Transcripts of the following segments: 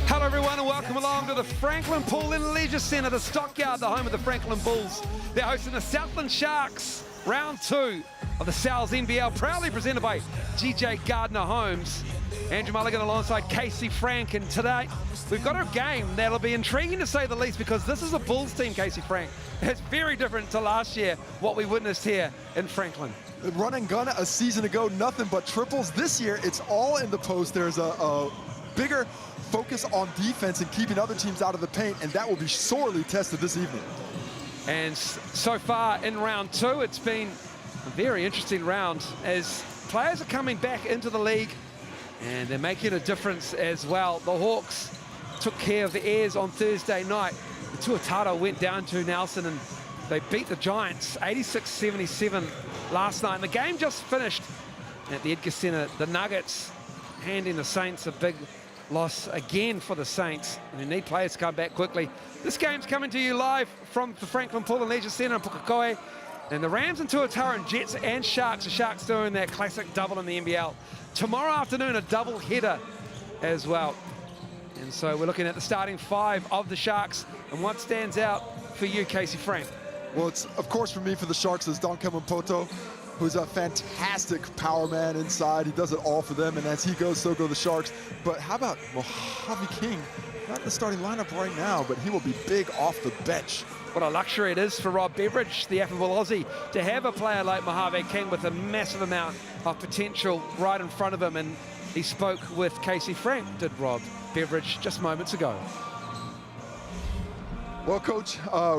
Hello everyone and welcome along to the Franklin Pool and Leisure Centre, the Stockyard, the home of the Franklin Bulls. They're hosting the Southland Sharks, round 2 of the NZNBL, proudly presented by GJ Gardner Homes. Andrew Mulligan alongside Casey Frank, and today we've got a game that'll be intriguing to say the least, because this is a Bulls team, Casey Frank. It's very different to last year, what we witnessed here in Franklin. Run and gun a season ago, nothing but triples. This year, it's all in the post. There's a bigger focus on defense and keeping other teams out of the paint, and that will be sorely tested this evening. And so far in round 2, it's been a very interesting round as players are coming back into the league and they're making a difference as well. The Hawks took care of the Airs on Thursday night. The Tuatara went down to Nelson and they beat the Giants 86-77 last night. And the game just finished at the Edgar Centre. The Nuggets handing the Saints a big loss again for the Saints. And they need players to come back quickly. This game's coming to you live from the Franklin Pool and Leisure Centre in Pukekohe. And the Rams and Tuatara and Jets and Sharks. The Sharks doing that classic double in the NBL. Tomorrow afternoon, a double header as well. And so we're looking at the starting 5 of the Sharks. And what stands out for you, Casey Frank? Well, it's, of course, for me, for the Sharks, is Don Poto, who's a fantastic power man inside. He does it all for them, and as he goes, so go the Sharks. But how about Mojave King? Not in the starting lineup right now, but he will be big off the bench. What a luxury it is for Rob Beveridge, the affable Aussie, to have a player like Mojave King with a massive amount of potential right in front of him. And he spoke with Casey Frank, did Rob Beveridge, just moments ago. Well, Coach,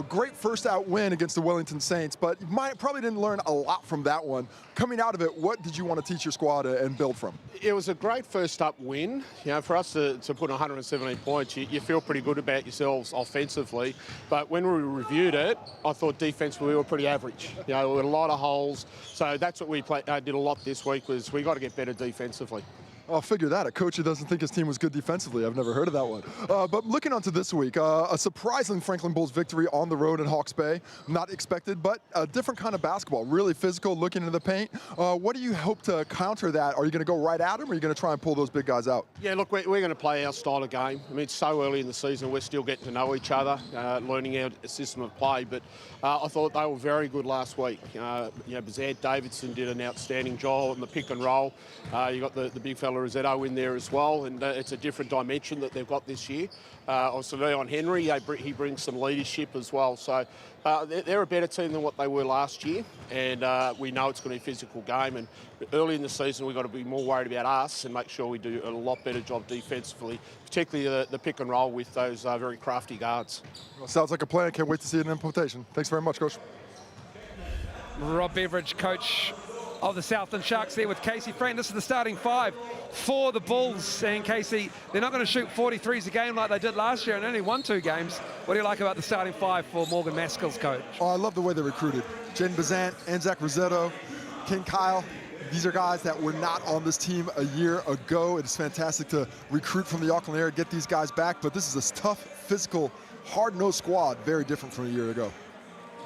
great first out win against the Wellington Saints, but you probably didn't learn a lot from that one. Coming out of it, what did you want to teach your squad and build from? It was a great first up win. You know, for us to put 117 points, you feel pretty good about yourselves offensively. But when we reviewed it, I thought defensively we were pretty average. You know, with a lot of holes. So that's what we did a lot this week, was we got to get better defensively. I'll figure that. A coach who doesn't think his team was good defensively. I've never heard of that one. But looking on to this week, a surprising Franklin Bulls victory on the road in Hawke's Bay. Not expected, but a different kind of basketball. Really physical, looking into the paint. What do you hope to counter that? Are you going to go right at them, or are you going to try and pull those big guys out? Yeah, look, we're going to play our style of game. I mean, it's so early in the season. We're still getting to know each other, learning our system of play. But I thought they were very good last week. You know, Bazad Davidson did an outstanding job in the pick and roll. You got the big fella Rosetto in there as well, and it's a different dimension that they've got this year. Also, Leon Henry, he brings some leadership as well. So they're a better team than what they were last year, and we know it's going to be a physical game. And early in the season, we've got to be more worried about us and make sure we do a lot better job defensively, particularly the pick and roll with those very crafty guards. Well, sounds like a plan. Can't wait to see it in implementation. Thanks very much, Coach. Rob Beveridge, coach of the Southland Sharks, there with Casey Frank. This is the starting 5 for the Bulls. And Casey, they're not going to shoot 43s a game like they did last year and only won 2 games. What do you like about the starting 5 for Morgan Maskell's coach? Oh, I love the way they recruited. Jaden Bazant, Anzac Rosetto, King Kyle. These are guys that were not on this team a year ago. It's fantastic to recruit from the Auckland area, get these guys back. But this is a tough, physical, hard-nosed squad, very different from a year ago.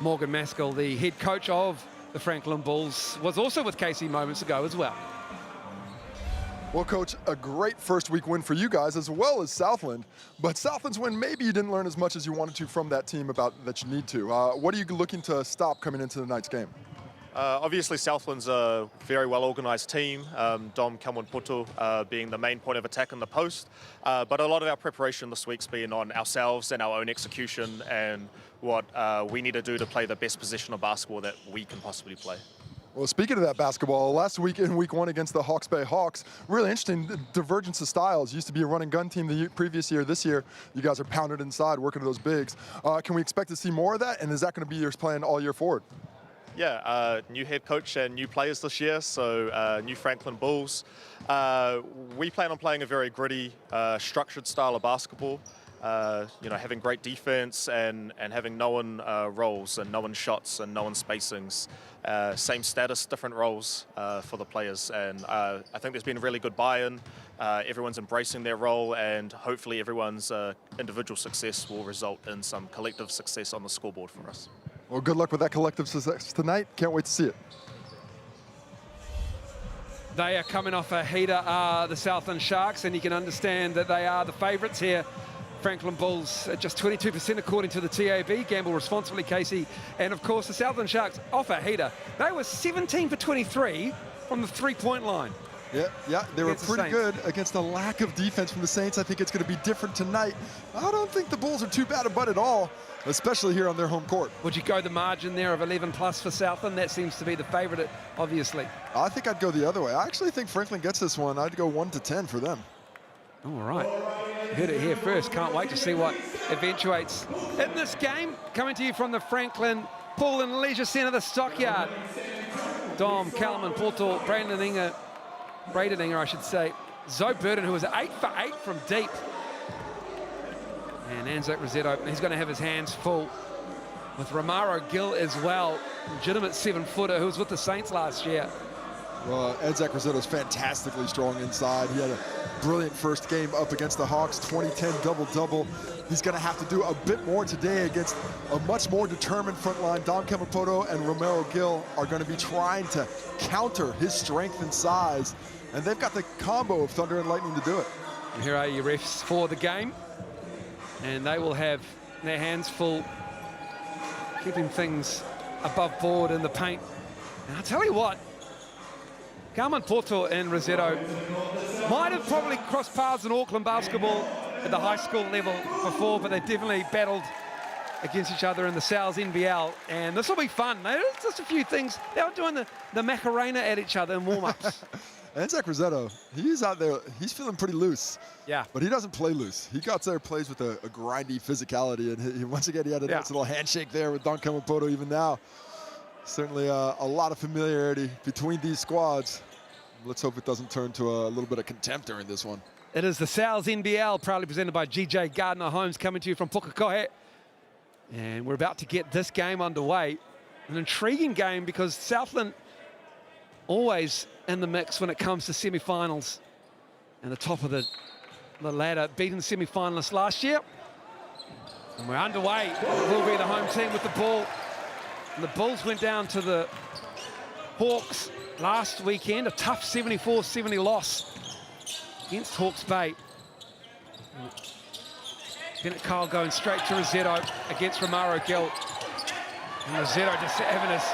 Morgan Maskell, the head coach of the Franklin Bulls, was also with Casey moments ago as well. Well, Coach, a great first week win for you guys as well as Southland. But Southland's win, maybe you didn't learn as much as you wanted to from that team that you need to. What are you looking to stop coming into the night's game? Obviously, Southland's a very well-organised team, Dom Poto being the main point of attack in the post. But a lot of our preparation this week's been on ourselves and our own execution and what we need to do to play the best position of basketball that we can possibly play. Well, speaking of that basketball, last week in week 1 against the Hawke's Bay Hawks, really interesting divergence of styles. Used to be a run and gun team the previous year. This year, you guys are pounded inside, working those bigs. Can we expect to see more of that? And is that going to be your plan all year forward? Yeah, new head coach and new players this year, so new Franklin Bulls. We plan on playing a very gritty, structured style of basketball. You know, having great defense and having known roles and known shots and known spacings. Same status, different roles for the players. And I think there's been a really good buy-in. Everyone's embracing their role, and hopefully everyone's individual success will result in some collective success on the scoreboard for us. Well, good luck with that collective success tonight. Can't wait to see it. They are coming off a heater, the Southland Sharks, and you can understand that they are the favourites here. Franklin Bulls at just 22% according to the TAB. Gamble responsibly, Casey. And of course, the Southland Sharks off a heater. They were 17 for 23 from the three-point line. Yeah, they were pretty good against the lack of defense from the Saints. I think it's going to be different tonight. I don't think the Bulls are too bad about it all, especially here on their home court. Would you go the margin there of 11 plus for Southland? That seems to be the favourite, obviously. I think I'd go the other way. I actually think Franklin gets this one. I'd go 1 to 10 for them. All right. Heard it here first. Can't wait to see what eventuates in this game. Coming to you from the Franklin Pool and Leisure Centre, the Stockyard. Dom, Kalman, Porto, Braden Inger, I should say. Zoe Burden, who was 8 for 8 from deep. And Anzac Rosetto, he's going to have his hands full with Romaro Gill as well. Legitimate 7-footer who was with the Saints last year. Well, Anzac Rosetto's fantastically strong inside. He had a brilliant first game up against the Hawks, 20-10 double-double. He's going to have to do a bit more today against a much more determined front line. Dom Kemapoto and Romero Gill are going to be trying to counter his strength and size, and they've got the combo of Thunder and Lightning to do it. And here are your refs for the game, and they will have their hands full, keeping things above board in the paint. And I'll tell you what, Carmen Porto and Rosetto might have probably crossed paths in Auckland basketball at the high school level before, but they definitely battled against each other in the NZNBL, and this will be fun. There's just a few things. They were doing the Macarena at each other in warm-ups. Anzac Rosetto, he's out there, he's feeling pretty loose. Yeah. But he doesn't play loose. He got there, plays with a grindy physicality, and once again, he had a nice little handshake there with Don Kemapoto even now. Certainly a lot of familiarity between these squads. Let's hope it doesn't turn to a little bit of contempt during this one. It is the NZNBL, proudly presented by GJ Gardner Homes, coming to you from Pukekohe. And we're about to get this game underway. An intriguing game because Southland always in the mix when it comes to semi-finals. And the top of the ladder, beating the semi-finalists last year. And we're underway. It will be the home team with the ball. And the Bulls went down to the Hawks last weekend, a tough 74-70 loss against Hawke's Bay. Bennett Kyle going straight to Rosetto against Romaro Gill. And Rosetto just having his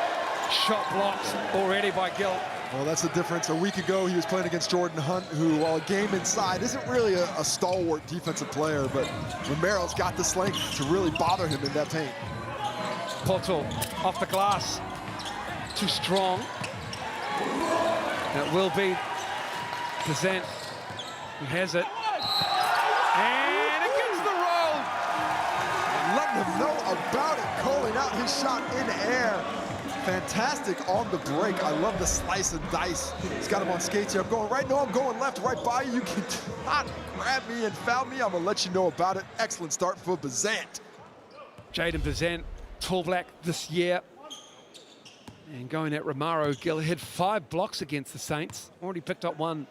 shot blocked already by Gill. Well, that's the difference. A week ago, he was playing against Jordan Hunt, who, while a game inside, isn't really a stalwart defensive player, but Romero's got the length to really bother him in that paint. Porto off the glass, too strong. It will be Present who has it. And it gets the roll. Letting him know about it, calling out his shot in air. Fantastic on the break. I love the slice and dice. He's got him on skates here. I'm going right, no, I'm going left, right by you. You cannot grab me and foul me. I'm gonna let you know about it. Excellent start for Bazant. Jaden Bazant, tall black this year. And going at Romaro Gill, had 5 blocks against the Saints. Already picked up 1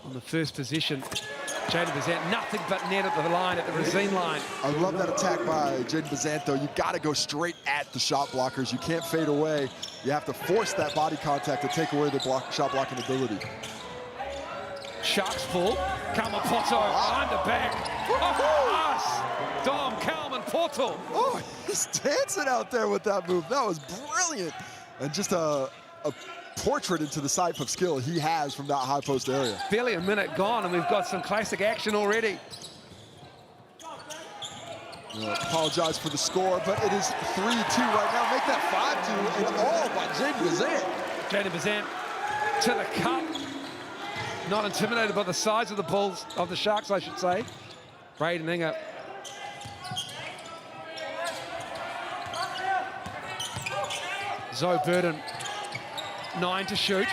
on the first possession. Jaden Bazant, nothing but net at the line, at the Racine line. I love that attack by Jaden Bazant, though. You got to go straight at the shot blockers. You can't fade away. You have to force that body contact to take away the shot blocking ability. Sharks full. Kamapoto under back. Oh, Dom Kalman Porto. Oh, he's dancing out there with that move. That was brilliant. And just a portrait into the type of skill he has from that high post area. Barely a minute gone, and we've got some classic action already. Apologize for the score, but it is 3-2 right now. Make that 5-2 and all by Jaden Bazant. Jaden Bazant to the cup. Not intimidated by the size of the Bulls, of the Sharks, I should say. Braden Inger. Zoe Burden, 9 to shoot.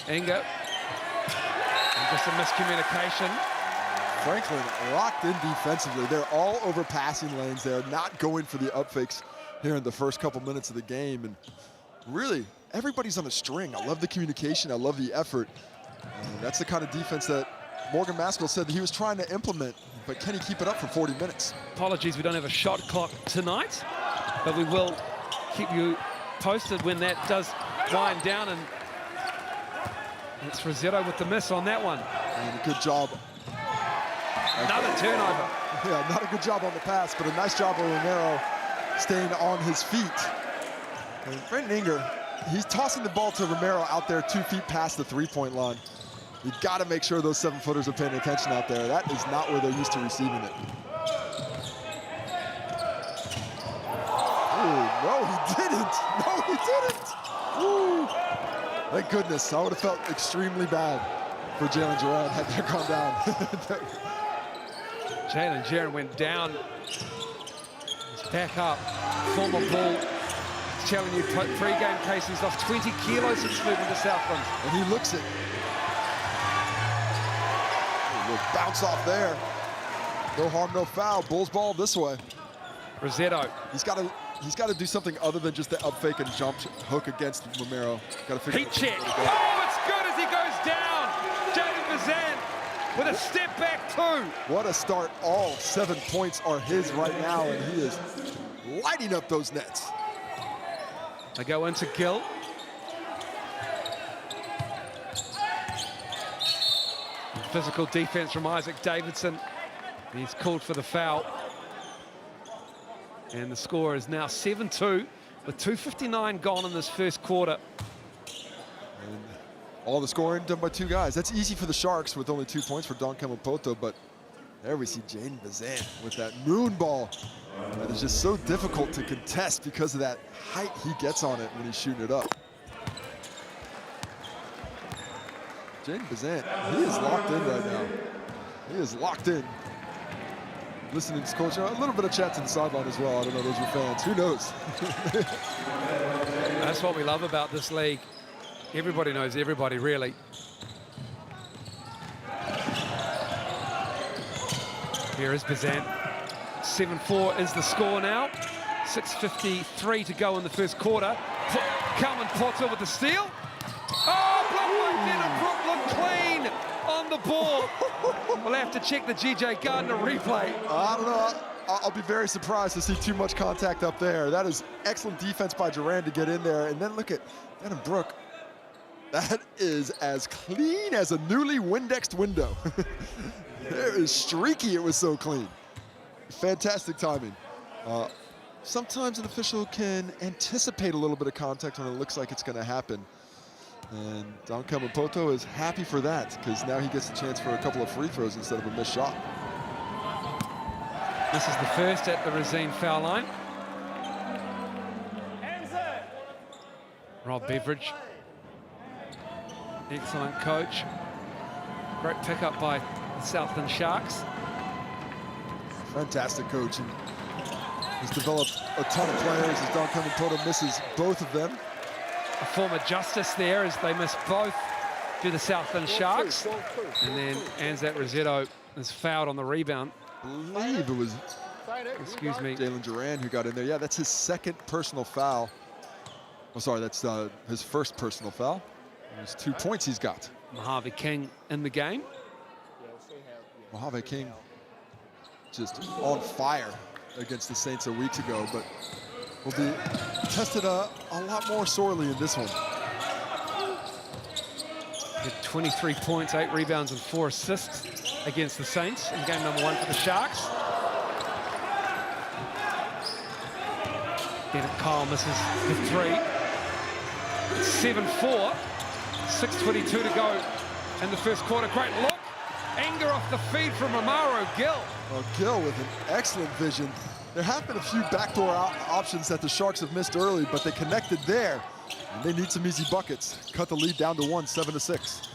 Inger. And just a miscommunication. Franklin locked in defensively. They're all over passing lanes. They're not going for the up fakes here in the first couple minutes of the game. And really, everybody's on a string. I love the communication. I love the effort. And that's the kind of defense that Morgan Maskell said that he was trying to implement. But can he keep it up for 40 minutes? Apologies, we don't have a shot clock tonight, but we will keep you posted when that does wind down. And It's Rossetto with the miss on that one. And a good job. Another turnover. Yeah, not a good job on the pass, but a nice job of Romero staying on his feet. And Brendan Inger, he's tossing the ball to Romero out there 2 feet past the three-point line. You got to make sure those 7-footers are paying attention out there. That is not where they're used to receiving it. Ooh, no, he didn't. No, he didn't. Ooh. Thank goodness. I would have felt extremely bad for Jalen Duran had that gone down. Jalen Duran went down. He's back up. Former Bull. He's telling you pre-game case he's lost 20 kilos since moving to Southland. And he looks it. We'll bounce off there. No harm, no foul. Bulls ball this way. Rossetto. He's got to do something other than just the up fake and jump hook against Romero. Got to figure. Heat check. Oh, it's good as he goes down. Jaden Bazan with a step back too. What a start. All 7 points are his right now, and he is lighting up those nets. They go into Gill. Physical defense from Isaac Davidson. He's called for the foul. And the score is now 7-2 with 2:59 gone in this first quarter. And all the scoring done by 2 guys. That's easy for the Sharks with only 2 points for Don Kamapoto, but there we see Jaden Bazan with that moon ball. That is just so difficult to contest because of that height he gets on it when he's shooting it up. Jaden Bazan, he is locked in right now. He is locked in. Listening to Coach, a little bit of chat to the sideline as well. I don't know, those are fans. Who knows? That's what we love about this league. Everybody knows everybody, really. Here is Bazan. 7-4 is the score now. 6:53 to go in the first quarter. Carmen Potter with the steal. Oh, blocked by Denham Brooklyn, clean on the ball. We'll have to check the GJ Gardner replay. I don't know. I'll be very surprised to see too much contact up there. That is excellent defense by Duran to get in there. And then look at Denham Brook. That is as clean as a newly Windexed window. It is streaky, it was so clean. Fantastic timing. Sometimes an official can anticipate a little bit of contact when it looks like it's going to happen. And Don Kamapoto is happy for that because now he gets a chance for a couple of free throws instead of a missed shot. This is the first at the Rosine foul line. Rob Beveridge. Excellent coach. Great pickup by the Southland Sharks. Fantastic coach. And he's developed a ton of players as Don Kamapoto misses both of them. A former justice there as they miss both to the Southland Sharks. And then Anzat Rossetto is fouled on the rebound. I believe it was, excuse me, Jalen Duran who got in there. Yeah, that's his second personal foul. Oh, sorry, that's his first personal foul. There's 2 points he's got. Mojave King in the game. Mojave King just on fire against the Saints a week ago, but will be tested a lot more sorely in this one. He had 23 points, 8 rebounds, and 4 assists against the Saints in game number 1 for the Sharks. Bennett Kyle misses the 3. 7-4, 6:22 to go in the first quarter. Great look. Anger off the feed from Romaro Gill. Well, Gill with an excellent vision. There have been a few backdoor options that the Sharks have missed early, but they connected there. And they need some easy buckets. Cut the lead down to 1, 7-6.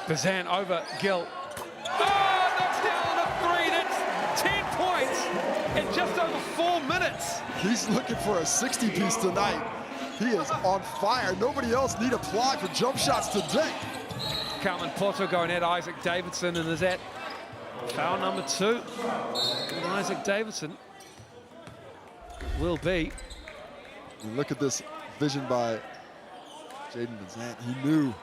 Bazan over Gill. Oh, knocks down a 3. That's 10 points in just over 4 minutes. He's looking for a 60-piece tonight. He is on fire. Nobody else need apply for jump shots today. Carmen Porto going at Isaac Davidson, and is that foul number 2? And Isaac Davidson will be. And look at this vision by Jaden Bazan. He knew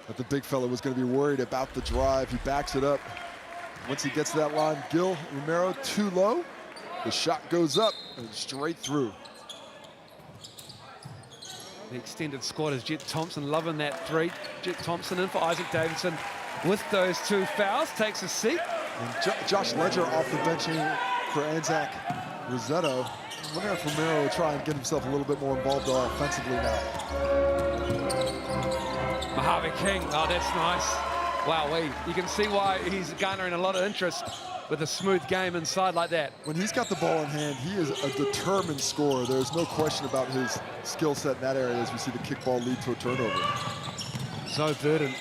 that the big fella was going to be worried about the drive. He backs it up. Once he gets to that line, Gil Romero too low. The shot goes up and straight through. The extended squad is Jet Thompson loving that three. Jet Thompson in for Isaac Davidson with those 2 fouls, takes a seat. And Josh Ledger off the bench here for Anzac Rossetto. I wonder if Romero will try and get himself a little bit more involved offensively now. Mojave King, oh, that's nice. Wow, you can see why he's garnering a lot of interest with a smooth game inside like that. When he's got the ball in hand, he is a determined scorer. There's no question about his skill set in that area as we see the kickball lead to a turnover. So verdant.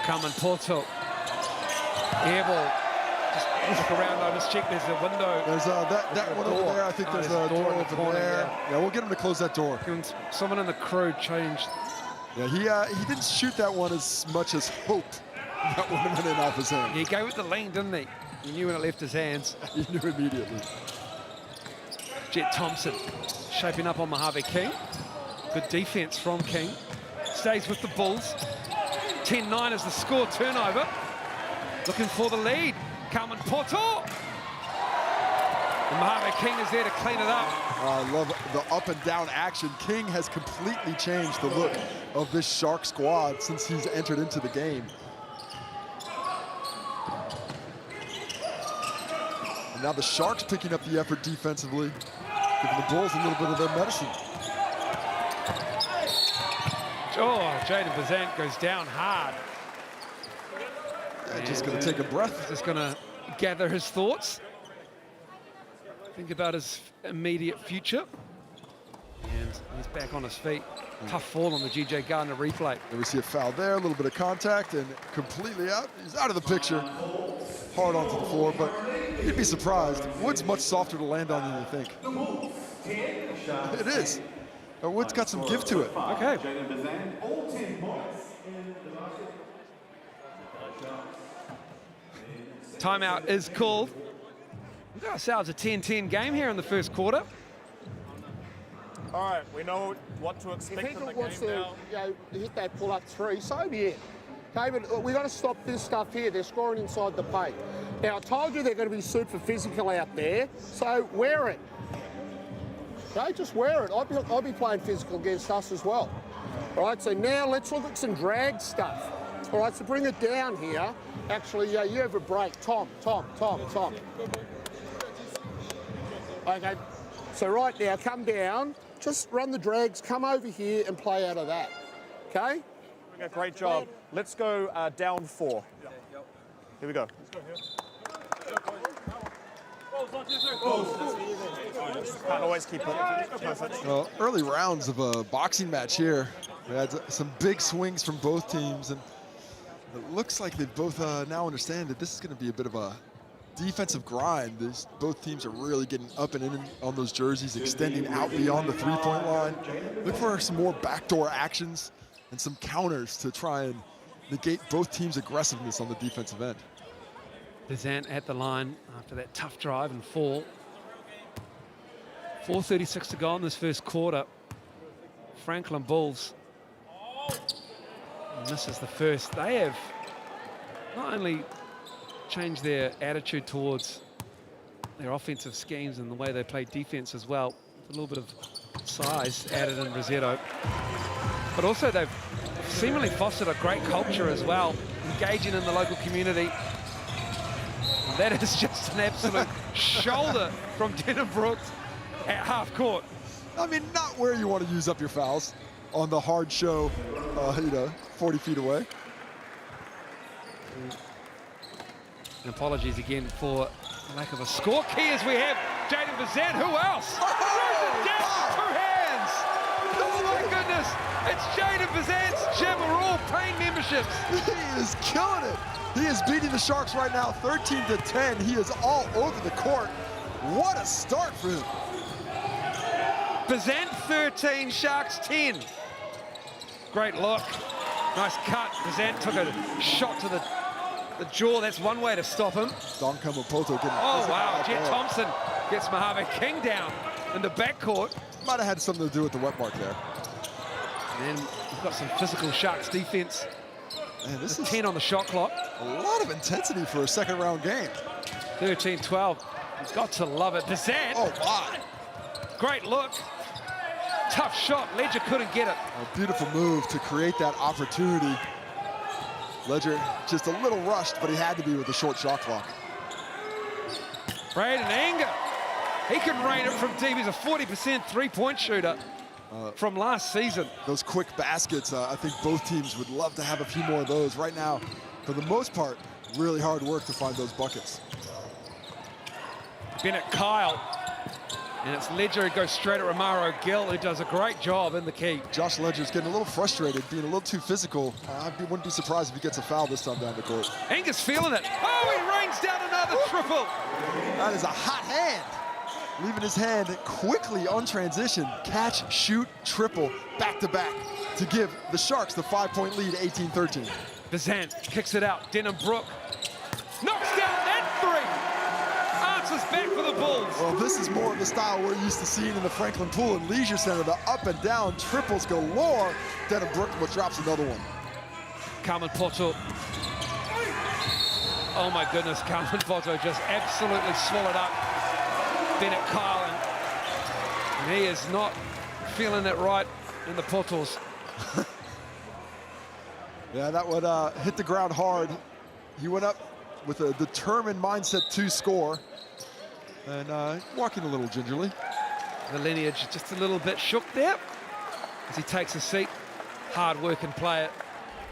Carmen Porto. Air ball. Just look around, I just check there's a window. There's that one over there. I think there's a door over there. Yeah, we'll get him to close that door. Someone in the crew changed. Yeah, he didn't shoot that one as much as hoped that one went in off his hand. He gave it the lean, didn't he? He knew when it left his hands. He knew immediately. Jet Thompson shaping up on Mojave King. Good defense from King. Stays with the Bulls. 10-9 is the score, turnover. Looking for the lead. Carmen Porto. And Mojave King is there to clean it up. I love the up and down action. King has completely changed the look of this Shark squad since he's entered into the game. And now the Sharks picking up the effort defensively, giving the Bulls a little bit of their medicine. Oh, Jaden Bazant goes down hard. Yeah, just going to take a breath. Just going to gather his thoughts. Think about his immediate future. And he's back on his feet. Tough fall on the G.J. Gardner replay. And we see a foul there, a little bit of contact, and completely out. He's out of the picture. Hard onto the floor, but you'd be surprised. Wood's much softer to land on than you think. It is. Wood's got some give to it. Okay. Timeout is called. We've got ourselves a 10-10 game here in the first quarter. All right, we know what to expect If from the Hendrick wants game to now. hit that pull-up three, so be it. Okay, but we've got to stop this stuff here. They're scoring inside the paint. Now, I told you they're going to be super physical out there, so wear it. Okay, just wear it. I'll be playing physical against us as well. All right, so now let's look at some drag stuff. All right, so bring it down here. Actually, you have a break. Tom. Okay, so right now, come down. Just run the drags, come over here and play out of that. Okay? Okay, great job. Let's go down 4. Here we go. Can't always keep it. Perfect. Well, early rounds of a boxing match here. We had some big swings from both teams, and it looks like they both now understand that this is going to be a bit of a defensive grind. Both teams are really getting up and in on those jerseys, extending out beyond the three-point line. Look for some more backdoor actions and some counters to try and negate both teams' aggressiveness on the defensive end. Bazant at the line after that tough drive and fall. 4:36 to go in this first quarter. Franklin Bulls misses the first. They have not only changed their attitude towards their offensive schemes and the way they play defense as well, a little bit of size added in Rossetto, but also they've seemingly fostered a great culture as well, engaging in the local community. That is just an absolute shoulder from Denham Brooks at half court. I mean, not where you want to use up your fouls on the hard show, 40 feet away. And apologies again for lack of a score. Key as we have Jaden Bazant. Who else? Oh, Down, 2 hands. Oh my goodness. It's Jaden Bazant's gym are all paying memberships. He is killing it. He is beating the Sharks right now, 13-10. He is all over the court. What a start for him. Bazant 13, Sharks 10. Great look. Nice cut. Bazant took a shot to the jaw. That's one way to stop him. Don Kamapoto getting Oh, wow. Jet Thompson gets Mojave King down in the backcourt. Might have had something to do with the wet mark there. And then we've got some physical Sharks defense. Man, this is 10 on the shot clock. a lot of intensity for a second round game. 13-12. You've got to love it. Bazant. Oh, wow. Great look. Tough shot. Ledger couldn't get it. A beautiful move to create that opportunity. Ledger just a little rushed, but he had to be with the short shot clock. Braden Anger. He can rain it from deep. He's a 40% three-point shooter from last season. Those quick baskets, I think both teams would love to have a few more of those. Right now, for the most part, really hard work to find those buckets. Bennett Kyle. And it's Ledger who goes straight at Romaro Gill, who does a great job in the key. Josh Ledger's getting a little frustrated, being a little too physical. I wouldn't be surprised if he gets a foul this time down the court. Angus feeling it. Oh, he rains down another triple. That is a hot hand. Leaving his hand quickly on transition. Catch, shoot, triple, back-to-back to give the Sharks the 5-point lead, 18-13. Bazant kicks it out. Denham-Brook knocks down that three. Answers back for the Bulls. Well, this is more of the style we're used to seeing in the Franklin Pool and Leisure Center. The up and down triples galore. Denham-Brook drops another one. Carmen Poto. Oh my goodness, Carmen Poto just absolutely swallowed up Bennett Kyle, and he is not feeling it right in the Potos. Yeah, that would hit the ground hard. He went up with a determined mindset to score, and walking a little gingerly. The lineage just a little bit shook there as he takes a seat. Hard-working player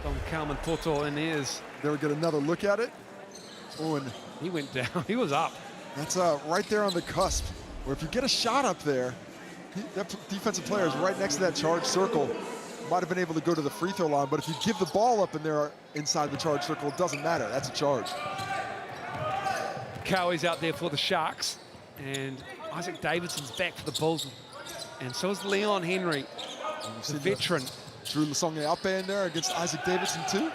from Carmen Poto, and there's... There we get another look at it. Oh, and he went down. He was up. That's right there on the cusp, where if you get a shot up there, that defensive player is right next to that charge circle. Might have been able to go to the free throw line, but if you give the ball up in there inside the charge circle, it doesn't matter. That's a charge. Cowie's out there for the Sharks, and Isaac Davidson's back for the Bulls, and so is Leon Henry, the veteran. Drew Lasonge in there against Isaac Davidson too.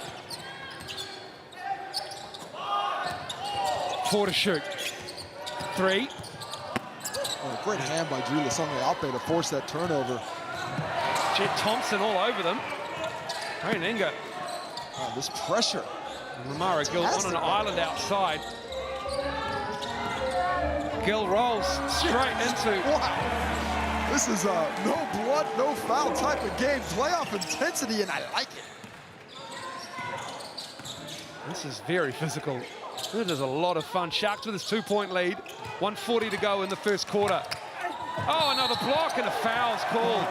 4 to shoot. 3. Oh, great hand by Drew Lasonge to force that turnover. Jet Thompson all over them. Braden Anger. Oh, this pressure. And Romaro Gill on an island outside. Gill rolls straight into... Wow. This is a no blood, no foul type of game. Playoff intensity, and I like it. This is very physical. It is a lot of fun. Sharks with his 2-point lead. 1:40 to go in the first quarter. Oh, another block and a foul's called.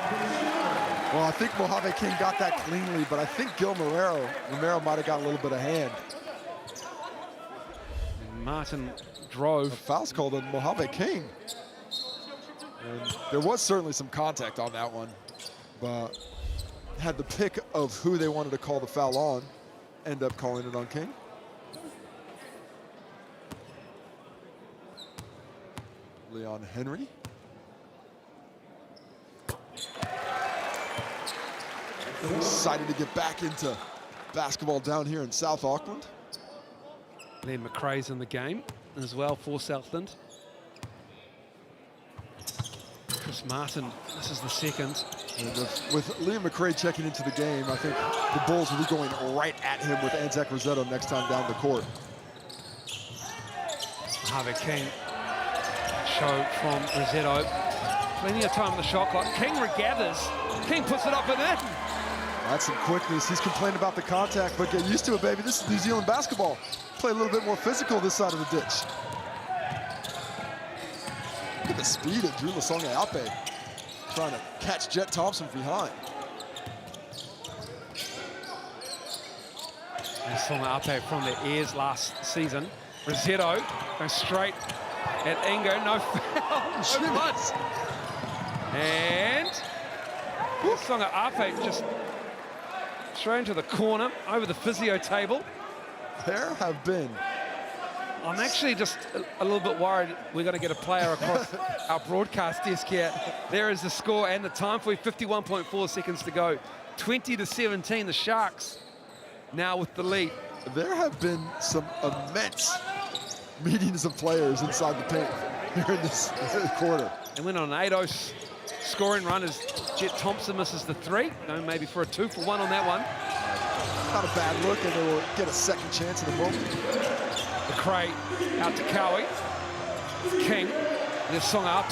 Well, I think Mojave King got that cleanly, but I think Gil Romero might have got a little bit of hand. And Martin drove. A foul's called on Mojave King. And there was certainly some contact on that one, but had the pick of who they wanted to call the foul on, end up calling it on King. Leon Henry. Excited to get back into basketball down here in South Auckland. Liam McRae's in the game as well for Southland. Chris Martin, this is the second. And with Liam McRae checking into the game, I think the Bulls will be going right at him with Anzac Rosetto next time down the court. Harvey King. Show from Rosetto. Plenty of time on the shot clock. King regathers. King puts it up and in. That's some quickness. He's complaining about the contact, but get used to it, baby. This is New Zealand basketball. Play a little bit more physical this side of the ditch. Look at the speed of Drew Lasonge trying to catch Jet Thompson from behind. Lasonge from the Airs last season. Rosetto goes straight at Ingo. No foul. No blood. And Lasonge just straight into the corner, over the physio table. There have been. I'm actually just a little bit worried we're going to get a player across our broadcast desk here. There is the score and the time for you. 51.4 seconds to go. 20-17, the Sharks now with the lead. There have been some immense meetings of players inside the paint here in this quarter. And went on an 8-0 scoring run as Jet Thompson misses the 3. Going maybe for a 2-for-1 on that one. Not a bad look, and they will get a second chance in a moment. McRae out to Cowie. King. There's Songa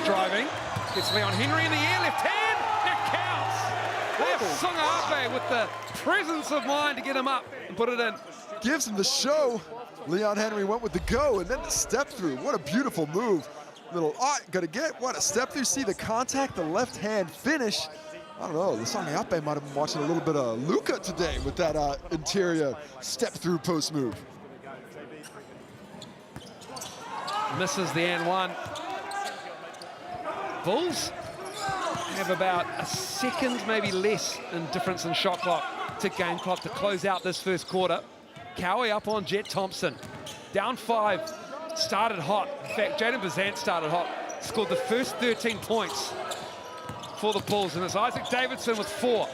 driving. Gets Leon Henry in the air, left hand. Sungape with the presence of mind to get him up and put it in. Gives him the show. Leon Henry went with the go and then the step through. What a beautiful move. Little, gotta get, what a step through. See the contact, the left hand finish. I don't know, the Sangape might have been watching a little bit of Luka today with that interior step through post move. Misses the N1. Bulls have about a second, maybe less, in difference in shot clock to game clock to close out this first quarter. Cowie up on Jet Thompson. Down 5, started hot. In fact, Jaden Bazant started hot. Scored the first 13 points for the Bulls, and it's Isaac Davidson with 4.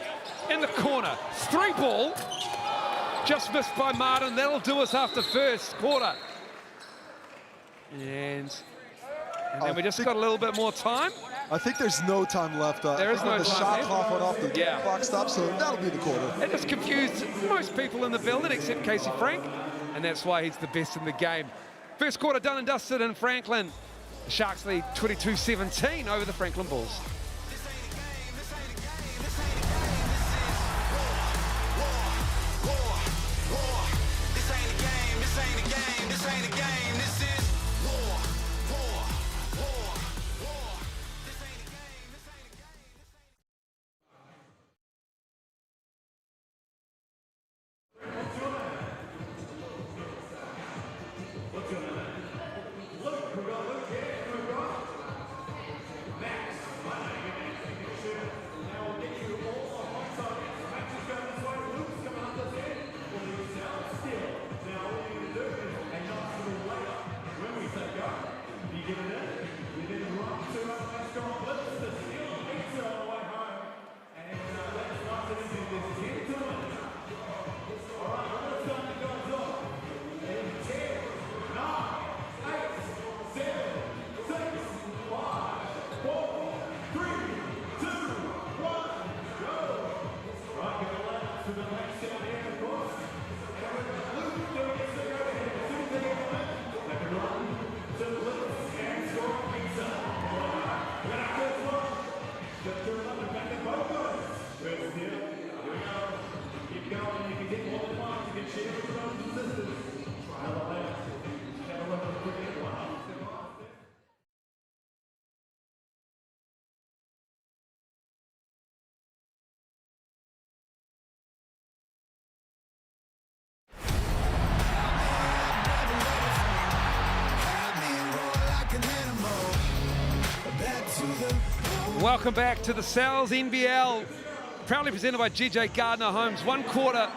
In the corner, 3 ball. Just missed by Martin. That'll do us after first quarter. And then we just got a little bit more time. I think there's no time left. There is no time. The shot clock went off, the clock stopped, so that'll be the quarter. It just confused most people in the building except Casey Frank, and that's why he's the best in the game. First quarter done and dusted in Franklin. The Sharks lead 22-17 over the Franklin Bulls. Welcome back to the NZNBL, proudly presented by GJ Gardner Homes. One quarter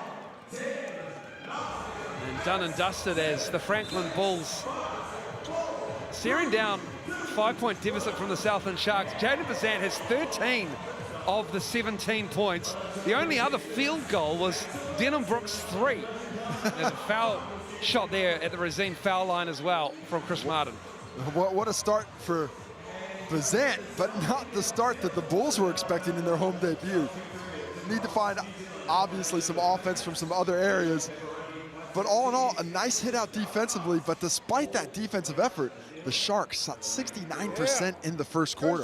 and done and dusted as the Franklin Bulls staring down 5-point deficit from the Southland Sharks. Jaden Bazant has 13 of the 17 points. The only other field goal was Denham Brooks' 3. There's a foul shot there at the Racine foul line as well from Chris Martin. What a start for Bazant, but not the start that the Bulls were expecting in their home debut. Need to find, obviously, some offense from some other areas. But all in all, a nice hit out defensively. But despite that defensive effort, the Sharks shot 69% in the first quarter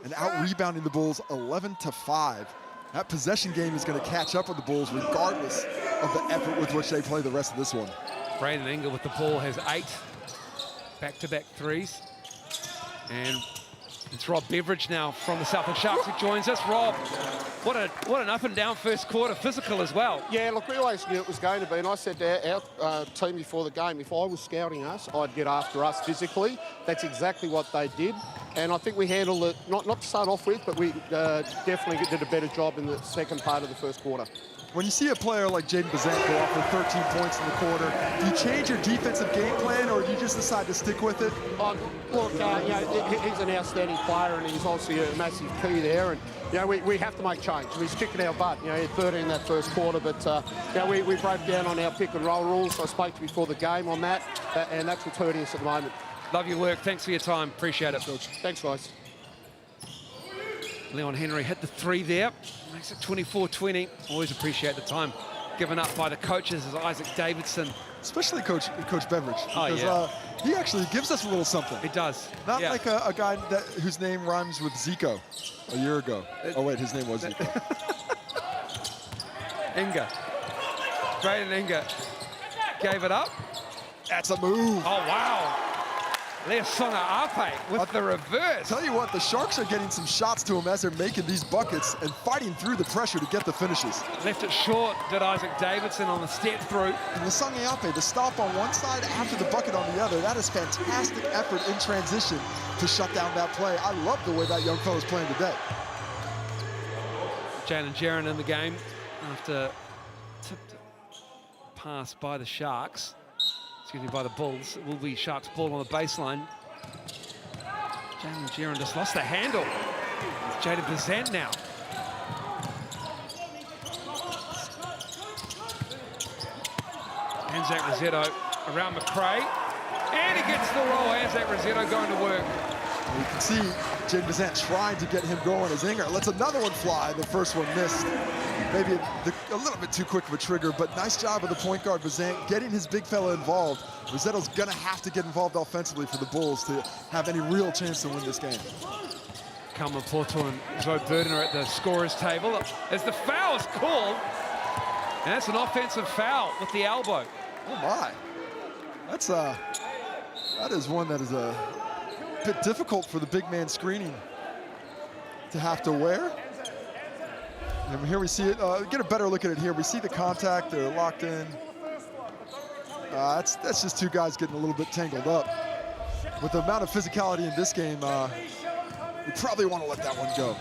and out-rebounding the Bulls 11-5. That possession game is going to catch up with the Bulls regardless of the effort with which they play the rest of this one. Braden Engel with the ball has 8 back-to-back threes. And it's Rob Beveridge now from the Southland Sharks who joins us. Rob, what an up and down first quarter, physical as well. Yeah, look, we always knew it was going to be, and I said to our team before the game, if I was scouting us, I'd get after us physically. That's exactly what they did, and I think we handled it, not to start off with, but we definitely did a better job in the second part of the first quarter. When you see a player like Jaden Bazant go off for 13 points in the quarter, do you change your defensive game plan, or do you just decide to stick with it? Look, you know, he's an outstanding player, and he's obviously a massive key there. And you know, we have to make change. He's kicking our butt. You know, he had 13 in that first quarter, but you know, we broke down on our pick and roll rules. I spoke to you before the game on that, and that's what's hurting us at the moment. Love your work. Thanks for your time. Appreciate it. Thanks, guys. Leon Henry hit the 3 there. Makes it 24-20. Always appreciate the time given up by the coaches as Isaac Davidson. Especially Coach Beveridge. Oh, because, yeah. He actually gives us a little something. It does. Not like a guy whose name rhymes with Zico a year ago. Oh, wait, his name was Zico. Inga. Braden Inga gave it up. That's a move. Oh, wow. Leasonga Ape with the reverse. Tell you what, the Sharks are getting some shots to him as they're making these buckets and fighting through the pressure to get the finishes. Left it short, did Isaac Davidson on the step through. And Leasonga, the stop on one side after the bucket on the other, that is fantastic effort in transition to shut down that play. I love the way that young fella's playing today. Jalen Jaron in the game after tipped pass by the Sharks. Excuse me, by the Bulls. It will be Sharks ball on the baseline. Jalen Jaron just lost the handle. It's Jaden Bazant now. Anzac Rossetto around McRae. And he gets the roll. Anzac Rossetto going to work. You can see Jaden Bazant trying to get him going as Inger lets another one fly. The first one missed. Maybe a little bit too quick of a trigger, but nice job of the point guard, Bazant, getting his big fella involved. Rossetto's gonna have to get involved offensively for the Bulls to have any real chance to win this game. Kalman Porto and Joe Burden are at the scorer's table as the foul is called. And that's an offensive foul with the elbow. Oh my. That is one that is a bit difficult for the big man screening to have to wear. And here we see it, get a better look at it here. We see the contact, they're locked in. That's just two guys getting a little bit tangled up. With the amount of physicality in this game, we probably want to let that one go.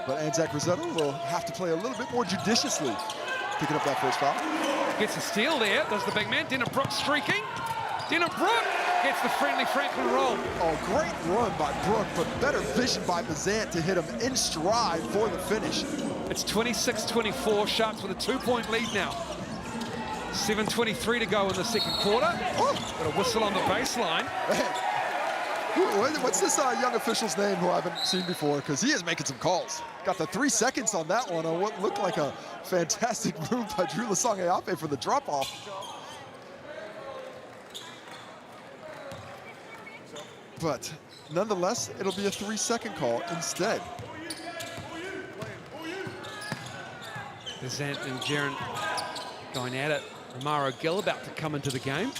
But Anzac Rossetto will have to play a little bit more judiciously, picking up that first foul. Gets a steal there, does the big man. Denner Brook streaking. Denner Brook gets the friendly Franklin roll. Oh, great run by Brook, but better vision by Bazant to hit him in stride for the finish. It's 26-24, Sharks with a 2-point lead now. 7:23 to go in the second quarter. Oh, got a whistle on the baseline. What's this young official's name who I haven't seen before? Because he is making some calls. Got the 3 seconds on that one on what looked like a fantastic move by Drew Leasonga for the drop-off. But nonetheless, it'll be a 3-second call instead. Bazant and Jaron going at it. Romaro Gill about to come into the game.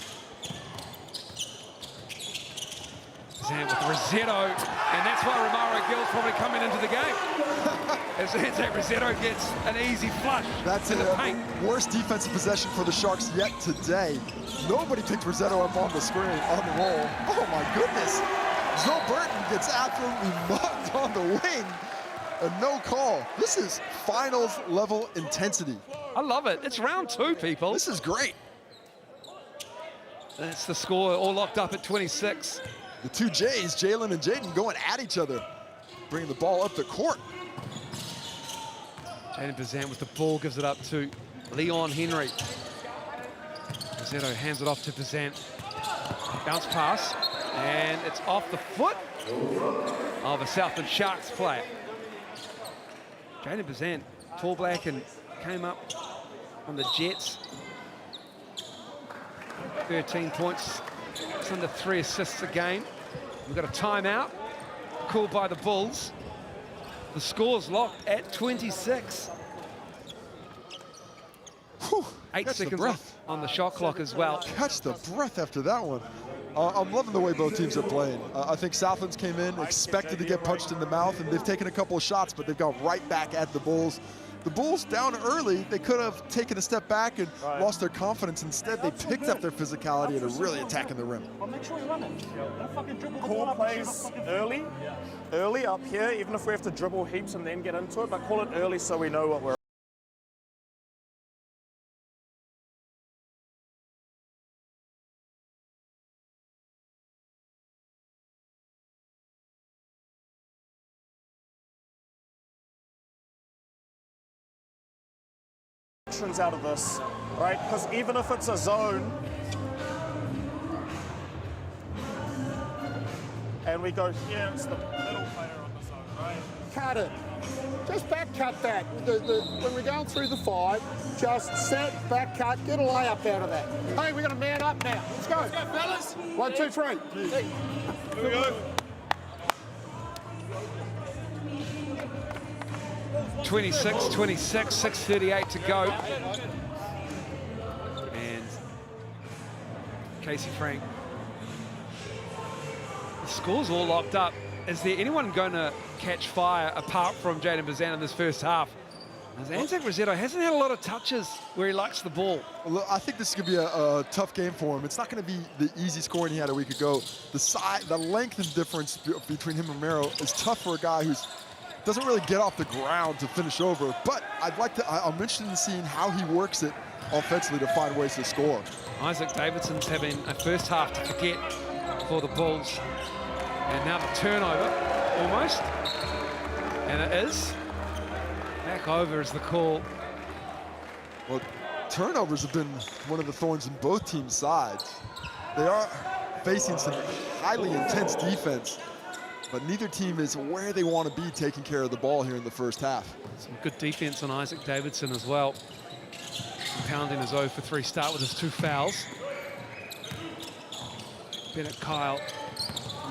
Bazant with Rossetto, and that's why Romaro Gill's probably coming into the game. As Anzac Rossetto gets an easy flush. That's in the paint. Worst defensive possession for the Sharks yet today. Nobody picked Rossetto up on the screen, on the roll. Oh my goodness. Joe Burton gets absolutely mugged on the wing. And no call. This is finals level intensity. I love it. It's round 2, people. This is great. That's the score, all locked up at 26. The two Jays, Jalen and Jaden, going at each other, bringing the ball up the court. Jaden Bazant with the ball, gives it up to Leon Henry. Rossetto hands it off to Bazant. Bounce pass, and it's off the foot of a Southland Sharks player. Jaden Bazant, tall black, and came up on the Jets. 13 points, it's under 3 assists a game. We've got a timeout called by the Bulls. The score's locked at 26. Whew, 8 seconds on the shot clock as well. Catch the breath after that one. I'm loving the way both teams are playing. I think Southland's came in, expected to get punched in the mouth, and they've taken a couple of shots, but they've gone right back at the Bulls. The Bulls down early, they could have taken a step back and lost their confidence. Instead, they picked up their physicality and are really attacking the rim. Call plays early up here, even if we have to dribble heaps and then get into it, but call it early so we know what we're out of this, right? Because even if it's a zone, and we go here, it's the middle player on the zone, right? Cut it. Just back cut that. When we're going through the 5, just set, back cut, get a layup out of that. Hey, we're going to man up now. Let's go. Let's go, fellas. 1, 2, 3. Hey. Here we go. 26-26, 6:38 to go. And Casey Frank. The score's all locked up. Is there anyone going to catch fire apart from Jaden Bazan in this first half? As Anzac Rosetto hasn't had a lot of touches where he likes the ball. Well, I think this is going to be a tough game for him. It's not going to be the easy scoring he had a week ago. The length and difference between him and Romero is tough for a guy who doesn't really get off the ground to finish over. But I'm interested in seeing how he works it offensively to find ways to score. Isaac Davidson's having a first half to forget for the Bulls. And now the turnover, almost. And it is. Back over is the call. Well, turnovers have been one of the thorns in both teams' sides. They are facing some highly intense defense, but neither team is where they want to be taking care of the ball here in the first half. Some good defense on Isaac Davidson as well. Pounding his 0 for 3 start with his 2 fouls. Bennett Kyle,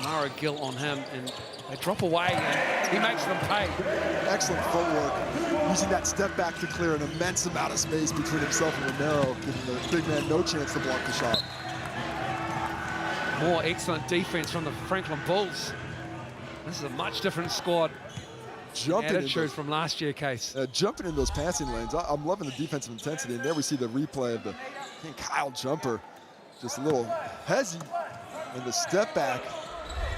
Mara Gill on him, and they drop away and he makes them pay. Excellent footwork, using that step back to clear an immense amount of space between himself and Romero, giving the big man no chance to block the shot. More excellent defense from the Franklin Bulls. This is a much different squad. Attitude from last year, Case. Jumping in those passing lanes. I'm loving the defensive intensity, and there we see the replay of the Kyle jumper. Just a little hezzy, and the step back.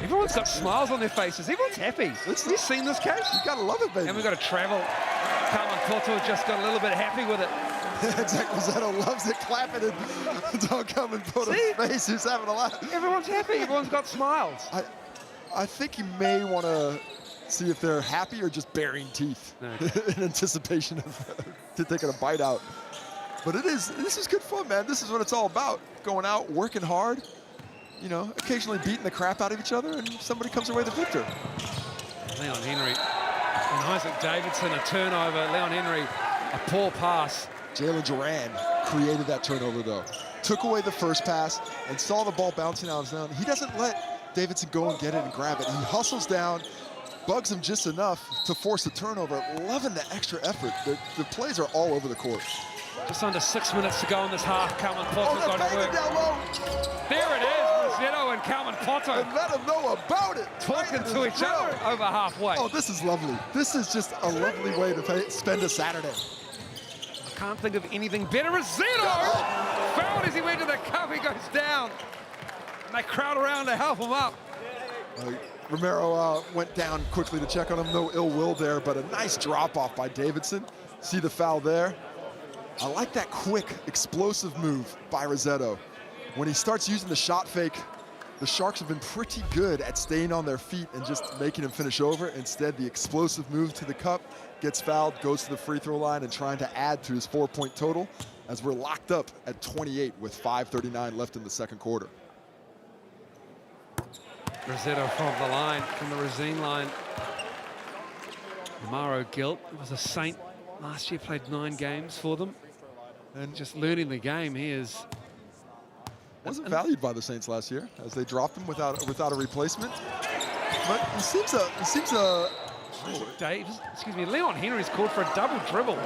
Everyone's got smiles on their faces. Everyone's happy. Have you seen this, Case? You gotta love it, baby. And we've got to travel. Carmen Porto just got a little bit happy with it. Exactly, Rosetto loves it, clapping it. Don't come and put a face who's having a laugh. Everyone's happy. Everyone's got smiles. I think you may want to see if they're happy or just baring teeth in anticipation of taking a bite out. But this is good fun, man. This is what it's all about. Going out, working hard, you know, occasionally beating the crap out of each other, and somebody comes away the victor. Leon Henry and Isaac Davidson, a turnover. Leon Henry, a poor pass. Jalen Duran created that turnover, though. Took away the first pass and saw the ball bouncing out of his own. He doesn't let Davidson go and get it and grab it. He hustles down, bugs him just enough to force the turnover. Loving the extra effort. The plays are all over the court. Just under 6 minutes to go in this half. Calvin Potter's got got to work. Down low. There it is, Rosetto and Calvin Potter. And let them know about it. Talking to each other over halfway. Oh, this is lovely. This is just a lovely way to spend a Saturday. I can't think of anything better. Rosetto fouled as he went to the cup. He goes down. And they crowd around to help him up. Romero went down quickly to check on him. No ill will there, but a nice drop-off by Davidson. See the foul there? I like that quick, explosive move by Rosetto. When he starts using the shot fake, the Sharks have been pretty good at staying on their feet and just making him finish over. Instead, the explosive move to the cup, gets fouled, goes to the free throw line, and trying to add to his 4-point total as we're locked up at 28 with 5:39 left in the second quarter. Rosetto from the line, from the Rosine line. Maro Gilt was a Saint last year, played 9 games for them. And just learning the game, he is... Wasn't valued by the Saints last year as they dropped him without a replacement. But he seems a Leon Henry's called for a double dribble.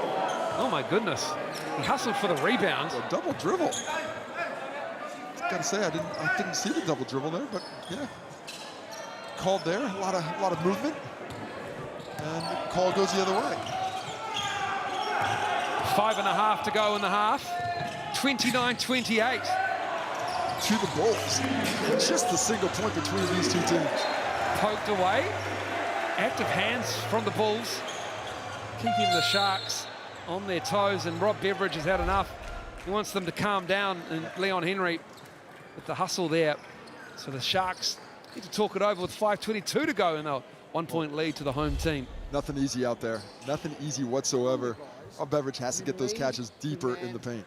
Oh my goodness. He hustled for the rebound. A double dribble. Gotta say, I didn't see the double dribble there, but yeah. Called there, a lot of movement. And the call goes the other way. 5.5 to go in the half. 29-28. To the Bulls. Just the single point between these two teams. Poked away. Active hands from the Bulls. Keeping the Sharks on their toes, and Rob Beveridge has had enough. He wants them to calm down, and Leon Henry with the hustle there. So the Sharks need to talk it over with 5:22 to go in a 1-point lead to the home team. Nothing easy out there. Nothing easy whatsoever. Rob Beveridge has to get those catches deeper in the paint.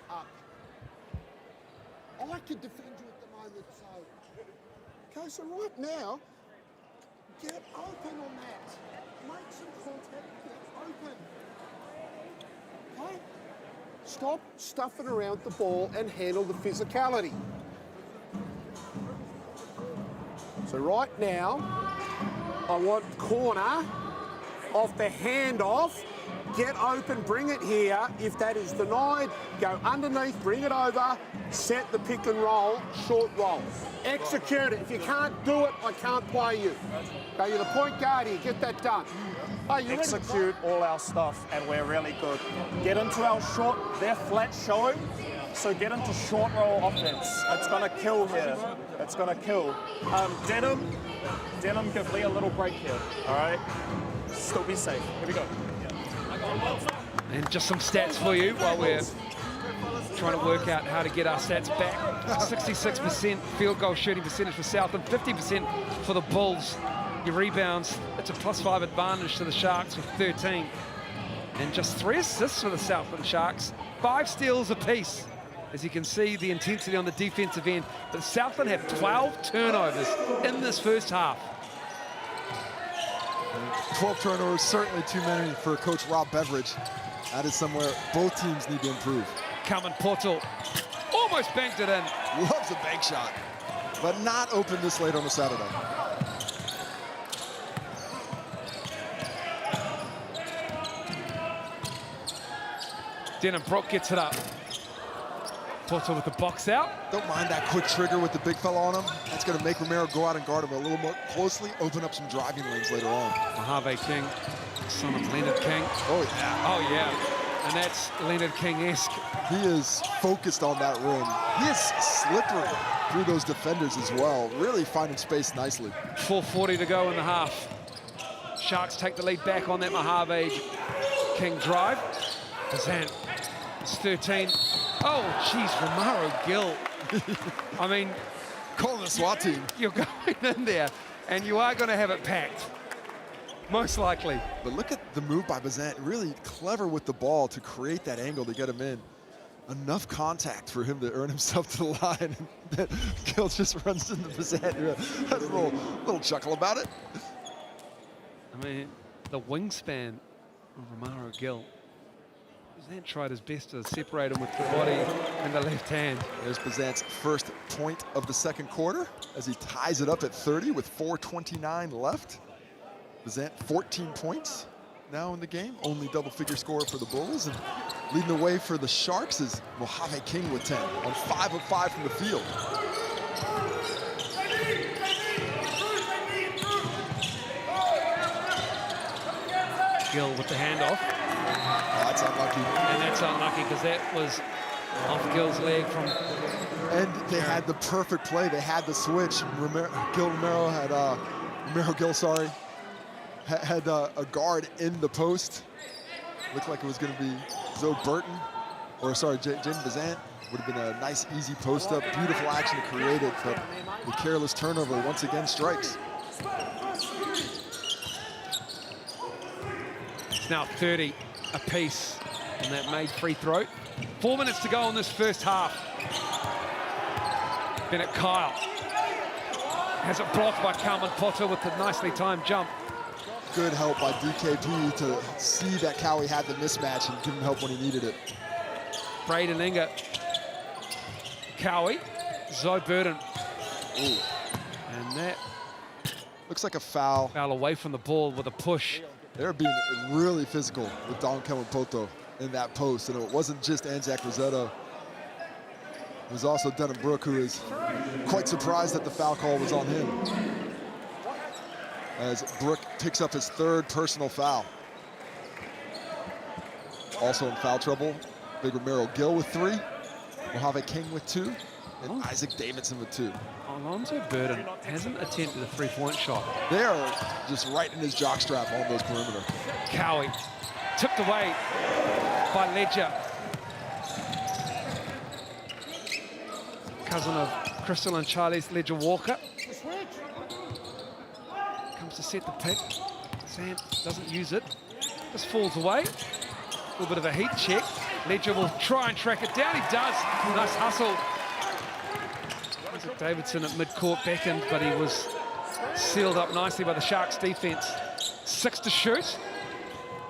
I could defend you at the moment, so... Okay, so right now, get open on that. Make some contact, get open. Okay? Stop stuffing around the ball and handle the physicality. So right now, I want corner off the handoff Get open, bring it here. If that is denied, go underneath, bring it over, set the pick and roll, short roll. Execute it. If you can't do it, I can't play you. Okay, you're the point guard here. Get that done. Hey, you Execute all our stuff, and we're really good. Get into our short, they're flat showing, so get into short roll offense. It's gonna kill here. It's gonna kill. Denim, give Lee a little break here, all right? Still be safe. Here we go. And just some stats for you while we're trying to work out how to get our stats back. 66% field goal shooting percentage for Southland, 50% for the Bulls. Your rebounds, it's a +5 advantage to the Sharks with 13. And just 3 assists for the Southland Sharks, 5 steals apiece. As you can see, the intensity on the defensive end. But Southland have 12 turnovers in this first half. 12 turnovers, certainly too many for Coach Rob Beveridge. That is somewhere both teams need to improve. Carmen Porto almost banked it in. Loves a bank shot, but not open this late on a Saturday. Denham Brook gets it up. Porto with the box out. Don't mind that quick trigger with the big fella on him. That's going to make Romero go out and guard him a little more closely, open up some driving lanes later on. Mojave King, son of Leonard King. Oh, yeah. Oh, yeah. And that's Leonard King-esque. He is focused on that rim. He is slippery through those defenders as well, really finding space nicely. 4:40 to go in the half. Sharks take the lead back on that Mojave King drive. Bazant, it's 13. Oh, geez, Romaro Gill. I mean, Call the SWAT team. you're going in there, and you are going to have it packed, most likely. But look at the move by Bazant, really clever with the ball to create that angle to get him in. Enough contact for him to earn himself to the line. And Gill just runs into Bazant. Has a little chuckle about it. I mean, the wingspan of Romaro Gill. Bazant tried his best to separate him with the body and the left hand. There's Bazant's first point of the second quarter as he ties it up at 30 with 4:29 left. Bazant 14 points now in the game, only double-figure scorer for the Bulls, and leading the way for the Sharks is Mojave King with 10 on 5 of 5 from the field. Gill with the handoff. That's unlucky. And that's unlucky because that was off Gill's leg from... And they had the perfect play. They had the switch. Romero Gill, sorry, had a guard in the post. Looked like it was going to be Zoe Burton, or sorry, Jaden Bazant. Would have been a nice, easy post up. Beautiful action to create it, but the careless turnover once again strikes. It's now 30 apiece on that made free throw. 4 minutes to go in this first half. Bennett Kyle has it blocked by Carmen Potter with the nicely timed jump. Good help by DKP to see that Cowie had the mismatch and give him help when he needed it. Braden Inga. Cowie. Zoe Burden. Ooh. And that Looks like a foul. foul away from the ball with a push. They're being really physical with Don Poto in that post. And it wasn't just Anzac Rossetto. It was also Denham Brook, who is quite surprised that the foul call was on him. As Brook picks up his 3rd personal foul. Also in foul trouble, Big Romero Gill with 3, Mojave King with 2, and Isaac Davidson with 2. Alonzo Burden hasn't attempted a three-point shot. They are just right in his jockstrap on those perimeter. Cowie tipped away by Ledger. Cousin of Crystal and Charlie's, Ledger Walker. Comes to set the pick. Sam doesn't use it. Just falls away. A little bit of a heat check. Ledger will try and track it down. He does. Nice hustle. Isaac Davidson at midcourt beckoned, but he was sealed up nicely by the Sharks defense. 6 to shoot.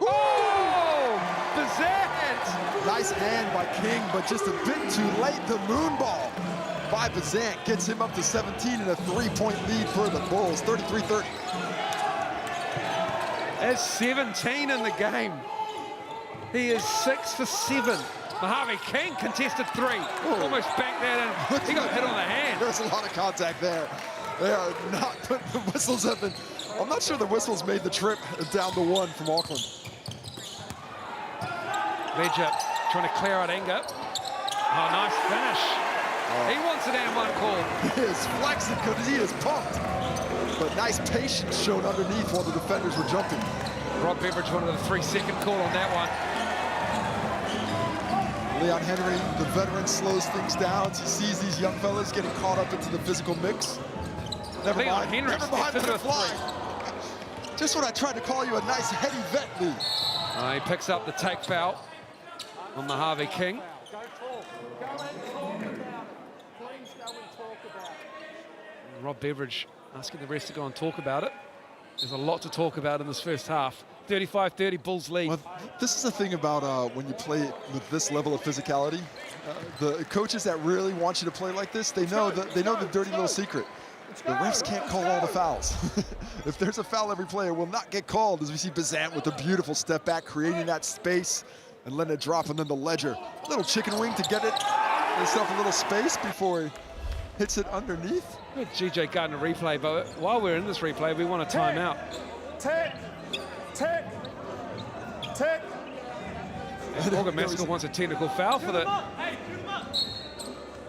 Oh! Bazant! Nice hand by King, but just a bit too late. The moon ball by Bazant gets him up to 17 and a 3-point lead for the Bulls, 33-30. There's 17 in the game. He is 6 for 7. Mojave King contested 3. Almost banked that in. He got hit on the hand. There's a lot of contact there. They are not, the whistles have been, I'm not sure the whistles made the trip down to 1 from Auckland. Ledger trying to clear out anger. Oh, nice finish. He wants an and 1 call. He is flexing because he is pumped. But nice patience shown underneath while the defenders were jumping. Rob Beveridge wanted a 3-second call on that one. Leon Henry, the veteran, slows things down. He sees these young fellas getting caught up into the physical mix. Never mind, never mind the fly. Just what I tried to call you, a nice heady vet, Lee. He picks up the take foul on the Harvey King. Rob Beveridge asking the rest to go and talk about it. There's a lot to talk about in this first half. 35-30, Bulls lead. Well, this is the thing about when you play with this level of physicality. The coaches that really want you to play like this, they know the dirty little secret. The refs can't call all the fouls. If there's a foul, every player will not get called, as we see Bazant with a beautiful step back, creating that space and letting it drop, and then the Ledger. A little chicken wing to get it himself a little space before he hits it underneath. GJ Gardner replay, but while we're in this replay, we want a timeout. Tick. Morgan Maskell wants a technical foul for the...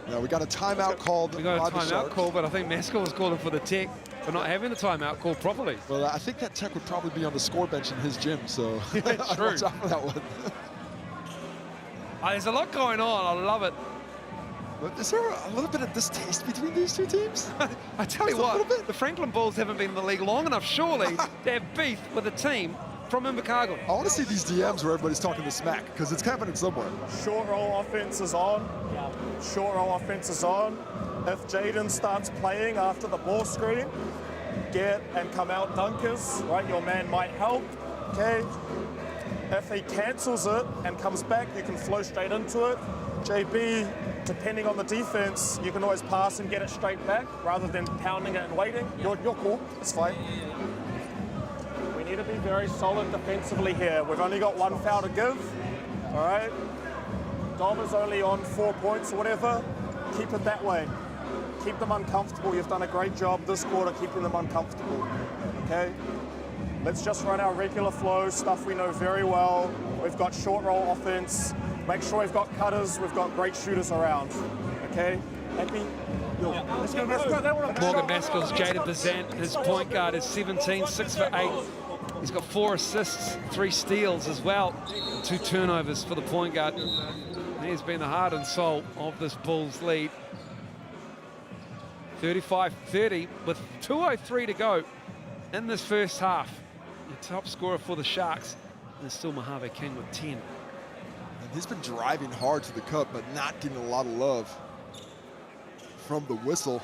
Yeah, we got a timeout called. We got a timeout call, but I think Maskell was calling for the tech for not having the timeout called properly. Well, I think that tech would probably be on the score bench in his gym, so True. watch out for that one. There's a lot going on. I love it. But is there a little bit of distaste between these two teams? I tell you what, the Franklin Bulls haven't been in the league long enough, surely, to have beef with a team from Invercargill. I want to see these DMs where everybody's talking the smack, because it's happening somewhere. Short roll offense is on. Short roll offense is on. If Jaden starts playing after the ball screen, get and come out dunkers, right? Your man might help, okay? If he cancels it and comes back, you can flow straight into it. JB, depending on the defense, you can always pass and get it straight back rather than pounding it and waiting. You're cool, it's fine. We need to be very solid defensively here. We've only got 1 foul to give, all right? Dom is only on 4 points or whatever. Keep it that way. Keep them uncomfortable. You've done a great job this quarter keeping them uncomfortable, okay? Let's just run our regular flow, stuff we know very well. We've got short roll offense. Make sure we've got cutters, we've got great shooters around, okay? Happy? Let's go. Morgan Maskell's Jaden Bazant, his point guard is 17, 6 for 8. He's got 4 assists, 3 steals as well, 2 turnovers for the point guard. He's been the heart and soul of this Bulls lead. 35-30 with 2:03 to go in this first half. The top scorer for the Sharks is still Mojave King with 10. And he's been driving hard to the cup, but not getting a lot of love from the whistle.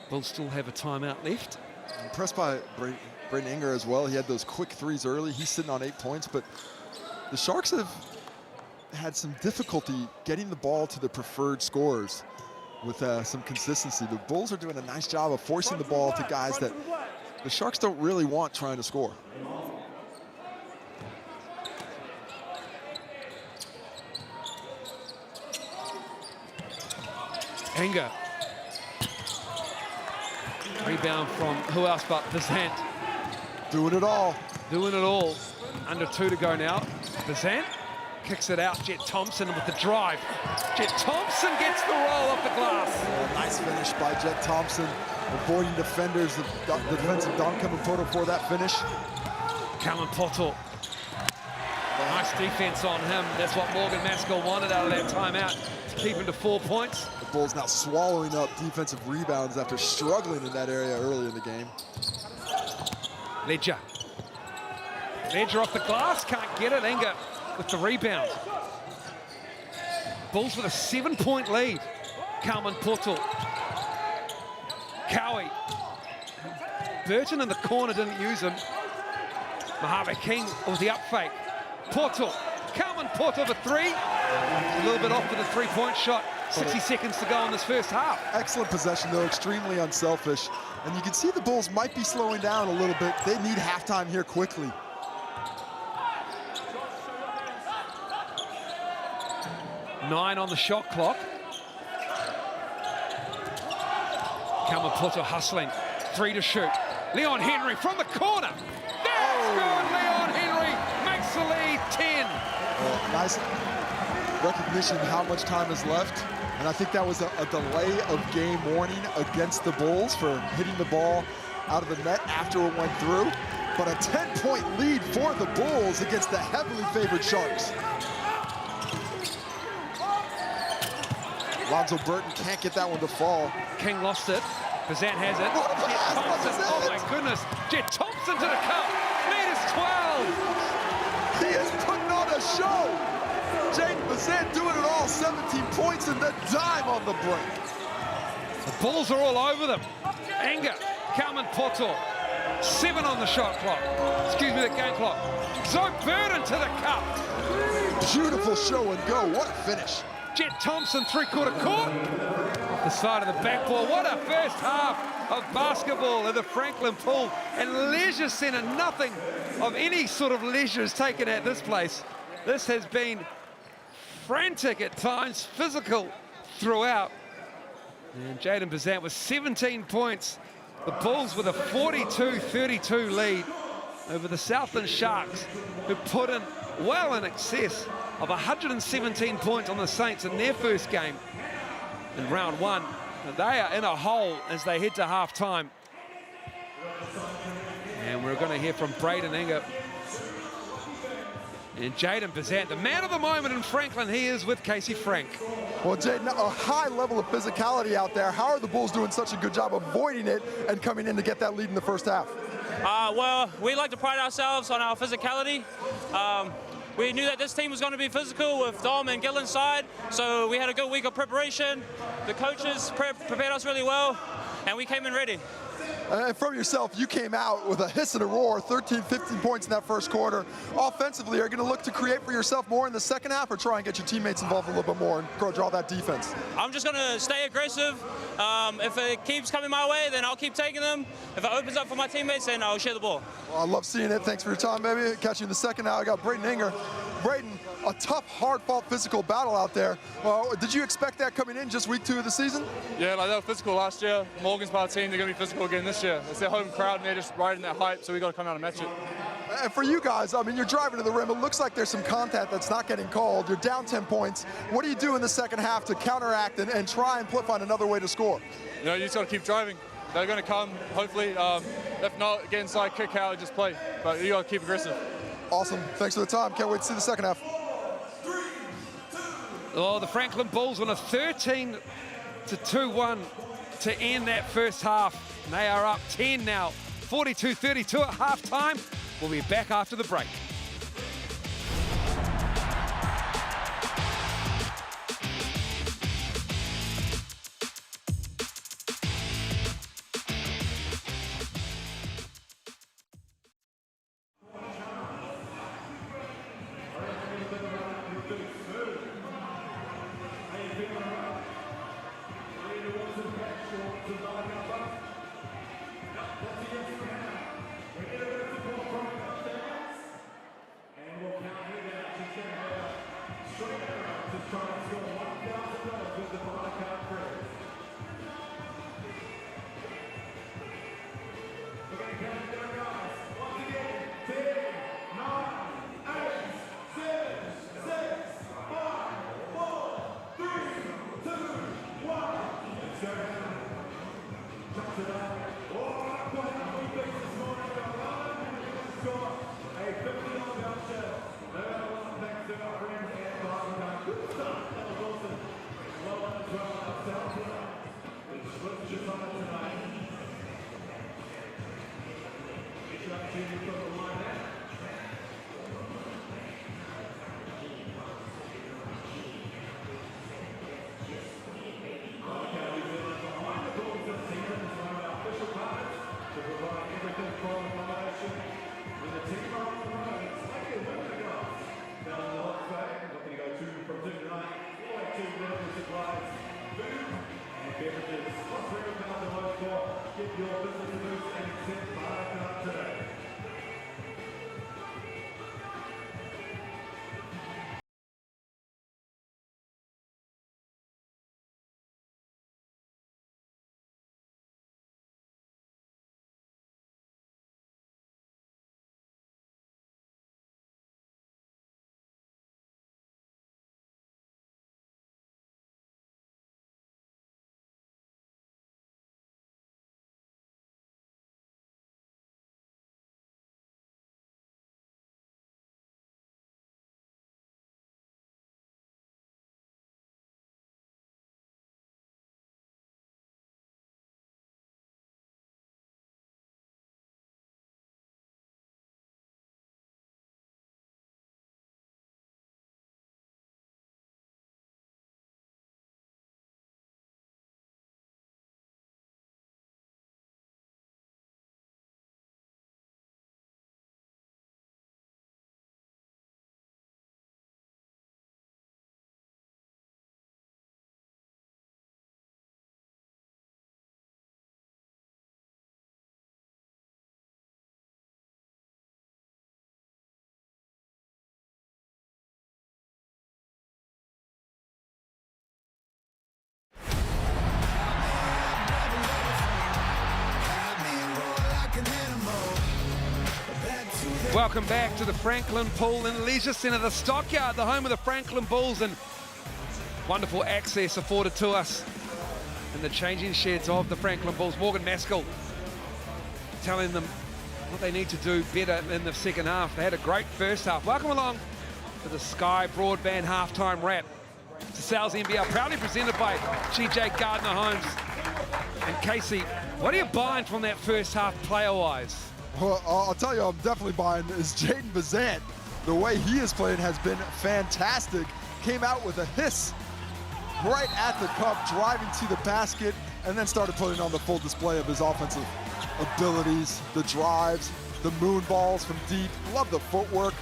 Bulls still have a timeout left. Impressed by Brayden Inger as well. He had those quick threes early. He's sitting on 8 points, but the Sharks have had some difficulty getting the ball to the preferred scorers with some consistency. The Bulls are doing a nice job of forcing the ball to guys that the Sharks don't really want trying to score. Inger. Rebound from who else but Bazant. Doing it all. Doing it all. Under 2 to go now. Bazant kicks it out. Jet Thompson with the drive. Jet Thompson gets the roll off the glass. Nice finish by Jet Thompson, avoiding defenders. The defensive Don Poto for that finish. Calvin Poto. Nice defense on him. That's what Morgan Maskell wanted out of that timeout, to keep him to 4 points. The Bulls now swallowing up defensive rebounds after struggling in that area early in the game. Ledger. Ledger off the glass, can't get it. Inger with the rebound. Bulls with a 7-point lead. Calvin Poto. Cowie. Burton in the corner, didn't use him. Mojave King with the up fake. Poto. Calvin Poto for 3. A little bit off with the 3-point shot. 60 seconds to go in this first half. Excellent possession, though, extremely unselfish. And you can see the Bulls might be slowing down a little bit. They need halftime here quickly. 9 on the shot clock. Kamapoto hustling, 3 to shoot. Leon Henry from the corner. That's good. Leon Henry makes the lead 10. Nice recognition how much time is left. And I think that was a delay of game warning against the Bulls for hitting the ball out of the net after it went through. But a 10-point lead for the Bulls against the heavily favored Sharks. Lonzo Burton can't get that one to fall. King lost it. Bazant has it. Jet Thompson. Oh my goodness. Jet Thompson to the cup. Lead is 12. He is putting on a show. Jaden Bazant doing it all. 17 points and the dime on the break. The Bulls are all over them. Anger. Carmen Poto. 7 on the shot clock. Excuse me, the game clock. Zoe Burden to the cup. Beautiful show and go. What a finish. Jet Thompson, 3/4 court. Off the side of the backboard. What a first half of basketball at the Franklin Pool and Leisure Centre. Nothing of any sort of leisure is taken at this place. This has been frantic at times, physical throughout. And Jaden Bazant with 17 points. The Bulls with a 42-32 lead over the Southland Sharks, who put in well in excess of 117 points on the Saints in their first game in round 1. And they are in a hole as they head to halftime. And we're going to hear from Braden Inger. And Jaden Bazant, the man of the moment in Franklin, he is with Casey Frank. Well, Jaden, a high level of physicality out there. How are the Bulls doing such a good job avoiding it and coming in to get that lead in the first half? Well, we like to pride ourselves on our physicality. We knew that this team was going to be physical with Dom and Gill inside, so we had a good week of preparation. The coaches prepared us really well, and we came in ready. And from yourself, you came out with a hiss and a roar, 13, 15 points in that first quarter. Offensively, are you going to look to create for yourself more in the second half or try and get your teammates involved a little bit more and draw that defense? I'm just going to stay aggressive. If it keeps coming my way, then I'll keep taking them. If it opens up for my teammates, then I'll share the ball. Well, I love seeing it. Thanks for your time, baby. Catch you in the second now. I got Braden Inger. Braden, a tough, hard-fought physical battle out there. Well, did you expect that coming in just week 2 of the season? Yeah, like they were physical last year. Morgan's part team, they're going to be physical again this year. It's their home crowd and they're just riding that hype, so we got to come out and match it. And for you guys, I mean, you're driving to the rim. It looks like there's some contact that's not getting called. You're down 10 points. What do you do in the second half to counteract and try and find another way to score? You know, you just got to keep driving. They're going to come, hopefully. If not, get inside, kick out, and just play. But you got to keep aggressive. Awesome. Thanks for the time. Can't wait to see the second half. Oh, the Franklin Bulls on a 13-2-1 to end that first half. And they are up 10 now, 42-32 at halftime. We'll be back after the break. Welcome back to the Franklin Pool and Leisure Centre, the Stockyard, the home of the Franklin Bulls, and wonderful access afforded to us in the changing sheds of the Franklin Bulls. Morgan Maskell telling them what they need to do better in the second half. They had a great first half. Welcome along to the Sky Broadband halftime wrap. To Sal's NBL, proudly presented by GJ Gardner-Holmes. And Casey, what are you buying from that first half player-wise? Well, I'll tell you, I'm definitely buying is Jaden Bazant. The way he is playing has been fantastic. Came out with a hiss right at the cup, driving to the basket, and then started putting on the full display of his offensive abilities, the drives, the moon balls from deep. Love the footwork.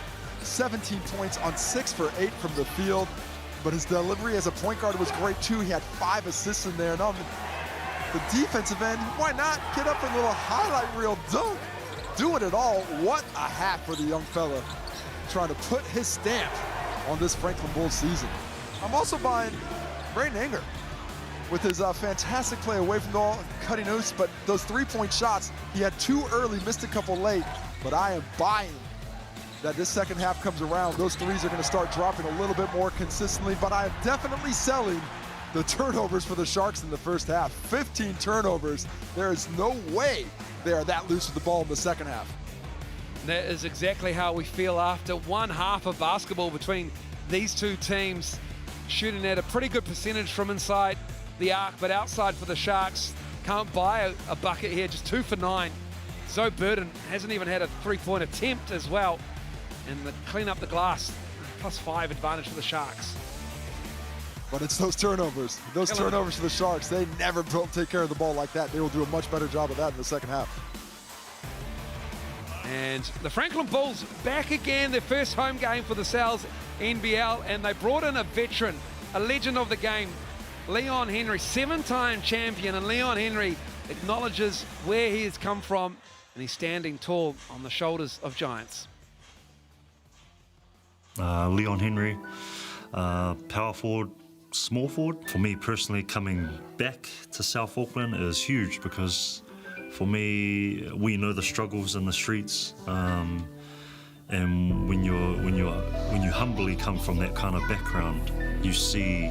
17 points on 6 for 8 from the field. But his delivery as a point guard was great too. He had 5 assists in there. And on the defensive end, why not get up a little highlight reel dunk? Doing it all. What a hack for the young fella, trying to put his stamp on this Franklin Bulls season. I'm also buying Brayden Anger with his fantastic play away from the ball, cutting loose, but those 3-point shots, he had 2 early, missed a couple late, but I am buying that this second half comes around. Those threes are gonna start dropping a little bit more consistently, but I'm definitely selling the turnovers for the Sharks in the first half. 15 turnovers. There is no way they are that loose with the ball in the second half. That is exactly how we feel after one half of basketball between these two teams, shooting at a pretty good percentage from inside the arc, but outside for the Sharks. Can't buy a bucket here, just 2 for 9. Zoe Burden hasn't even had a 3-point attempt as well. And the clean up the glass, +5 advantage for the Sharks. But it's those turnovers. Those turnovers for the Sharks, they never take care of the ball like that. They will do a much better job of that in the second half. And the Franklin Bulls back again, their first home game for the Sal's NBL, and they brought in a veteran, a legend of the game, Leon Henry, 7-time champion, and Leon Henry acknowledges where he has come from, and he's standing tall on the shoulders of giants. Leon Henry, power forward, small forward. For me personally, coming back to South Auckland is huge because for me, we know the struggles in the streets, and when you humbly come from that kind of background, you see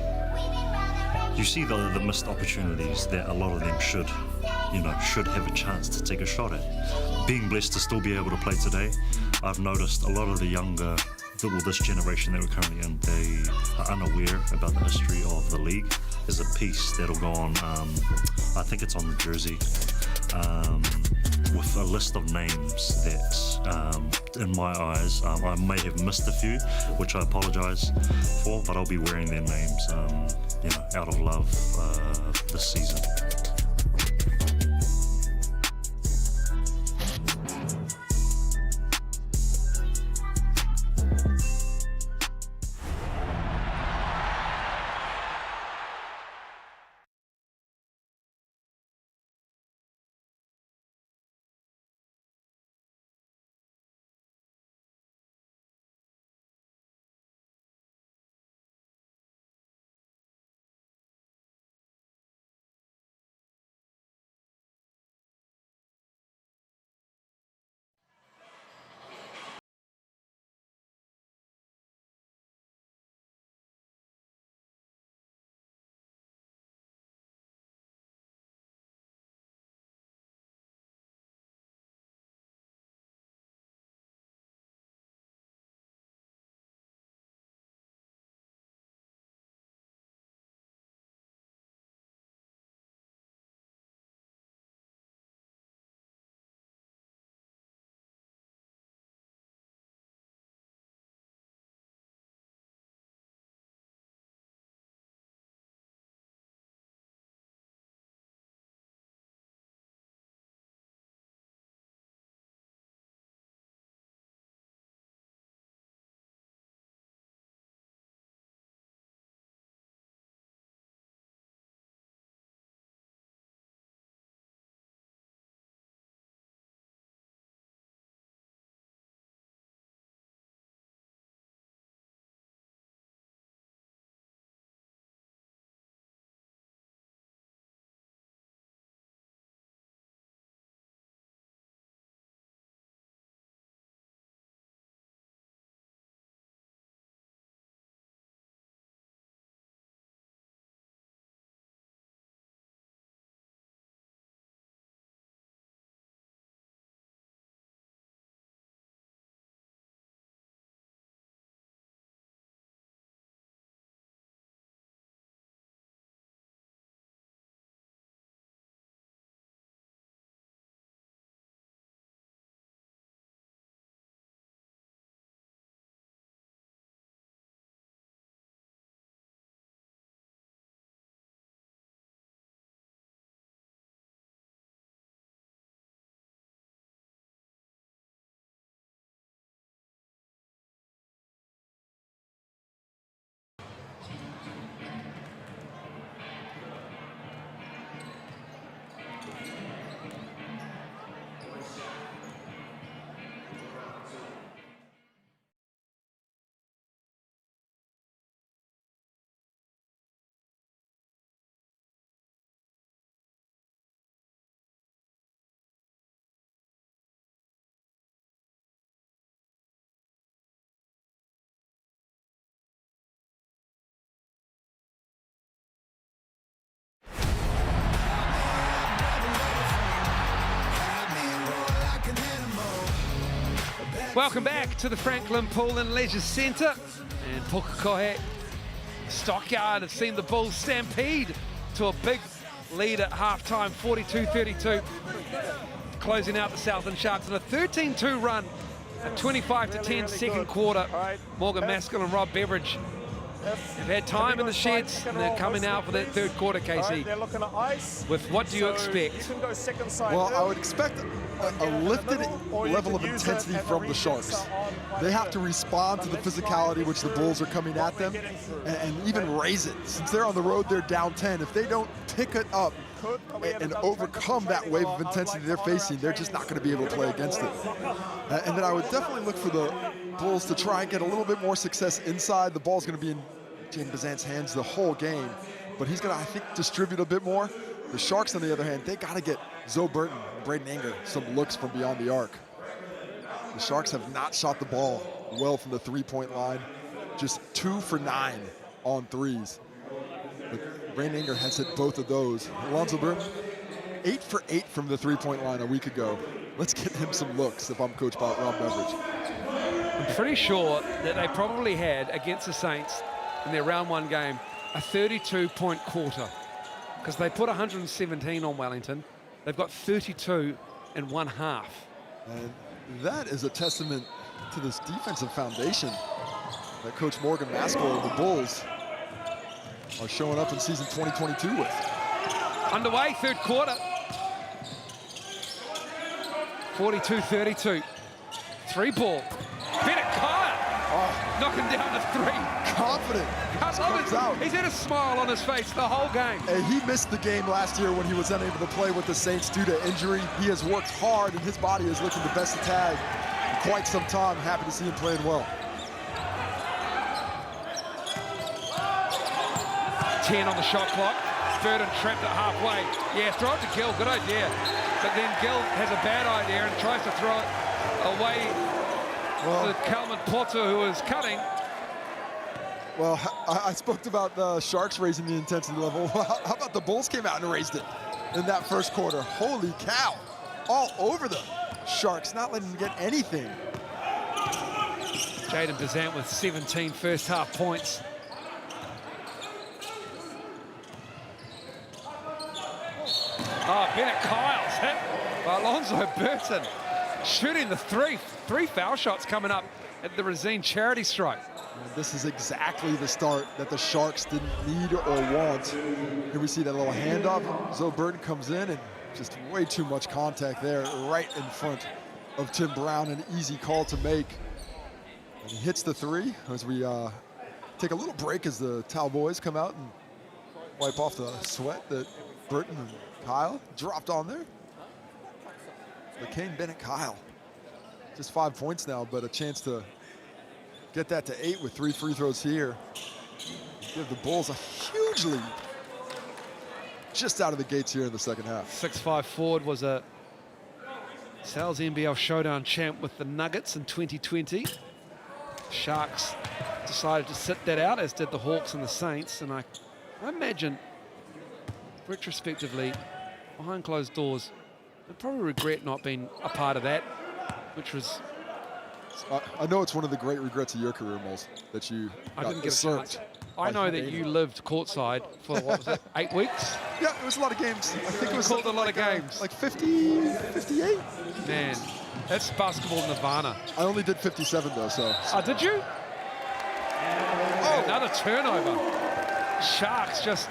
the missed opportunities that a lot of them should have a chance to take a shot at. Being blessed to still be able to play today, I've noticed a lot of the younger, this generation that we're currently in, they are unaware about the history of the league. There's a piece that'll go on, I think it's on the jersey, with a list of names that, in my eyes, I may have missed a few, which I apologize for, but I'll be wearing their names, out of love this season. Welcome back to the Franklin Pool and Leisure Centre. And Pukekohe Stockyard have seen the Bulls stampede to a big lead at halftime, 42-32. Closing out the Southland Sharks on a 13-2 run, a 25-10 second quarter. Morgan Maskell and Rob Beveridge have had time in the sheds, and they're coming out for that third quarter, Casey. They're looking at ice. With what do you expect? You can go second side. Well, I would expect a lifted level of intensity from the Sharks. They have to respond to the physicality which the Bulls are coming at them and even raise it. Since they're on the road, they're down 10. If they don't pick it up and overcome that wave of intensity they're facing, they're just not going to be able to play against it. And then I would definitely look for the Bulls to try and get a little bit more success inside. The ball's going to be in Jaden Bazant's hands the whole game, but he's going to, I think, distribute a bit more. The Sharks, on the other hand, they got to get Zoe Burton and Braden Anger some looks from beyond the arc. The Sharks have not shot the ball well from the three-point line, just 2 for 9 on threes. But Braden Anger has hit both of those. Alonzo Burton, 8 for 8 from the three-point line a week ago. Let's get him some looks if I'm coached by Rob Beveridge. I'm pretty sure that they probably had, against the Saints in their round 1 game, a 32-point quarter, because they put 117 on Wellington. They've got 32 in one half. And that is a testament to this defensive foundation that Coach Morgan Maskell and the Bulls are showing up in season 2022 with. Underway, third quarter. 42-32. 3-ball. Bennett Kyle knocking down the 3. Confident. Comes out. He's had a smile on his face the whole game. And he missed the game last year when he was unable to play with the Saints due to injury. He has worked hard, and his body is looking the best it's had in quite some time. Happy to see him playing well. 10 on the shot clock. Burton trapped it halfway. Yeah, throw it to Gill. Good idea. But then Gill has a bad idea and tries to throw it away to Kalman Potter, who is cutting. Well, I spoke about the Sharks raising the intensity level. How about the Bulls came out and raised it in that first quarter? Holy cow. All over the Sharks, not letting them get anything. Jaden Bazant with 17 first half points. Oh, Bennett Kyle's hit by Alonzo Burton. Shooting the 3 foul shots coming up at the Racine charity strike. And this is exactly the start that the Sharks didn't need or want. Here we see that little handoff. Zoe Burton comes in and just way too much contact there right in front of Tim Brown. An easy call to make. And he hits the 3 as we take a little break as the Towel boys come out and wipe off the sweat that Burton and Kyle dropped on there. McCain Bennett Kyle. Just 5 points now, but a chance to get that to 8 with 3 free throws here. Give the Bulls a huge lead just out of the gates here in the second half. 6'5" forward was a Sal's NBL Showdown champ with the Nuggets in 2020. Sharks decided to sit that out, as did the Hawks and the Saints. And I imagine, retrospectively, behind closed doors, they probably regret not being a part of that, which was... I know it's one of the great regrets of your career, Moles, that you didn't get a chance. I know that you lived courtside for, what was it, 8 weeks? Yeah, it was a lot of games. I think it was called a lot of games. Like 50, 58? Man, that's basketball nirvana. I only did 57 though, so. Oh, did you? Oh, another turnover. Sharks just...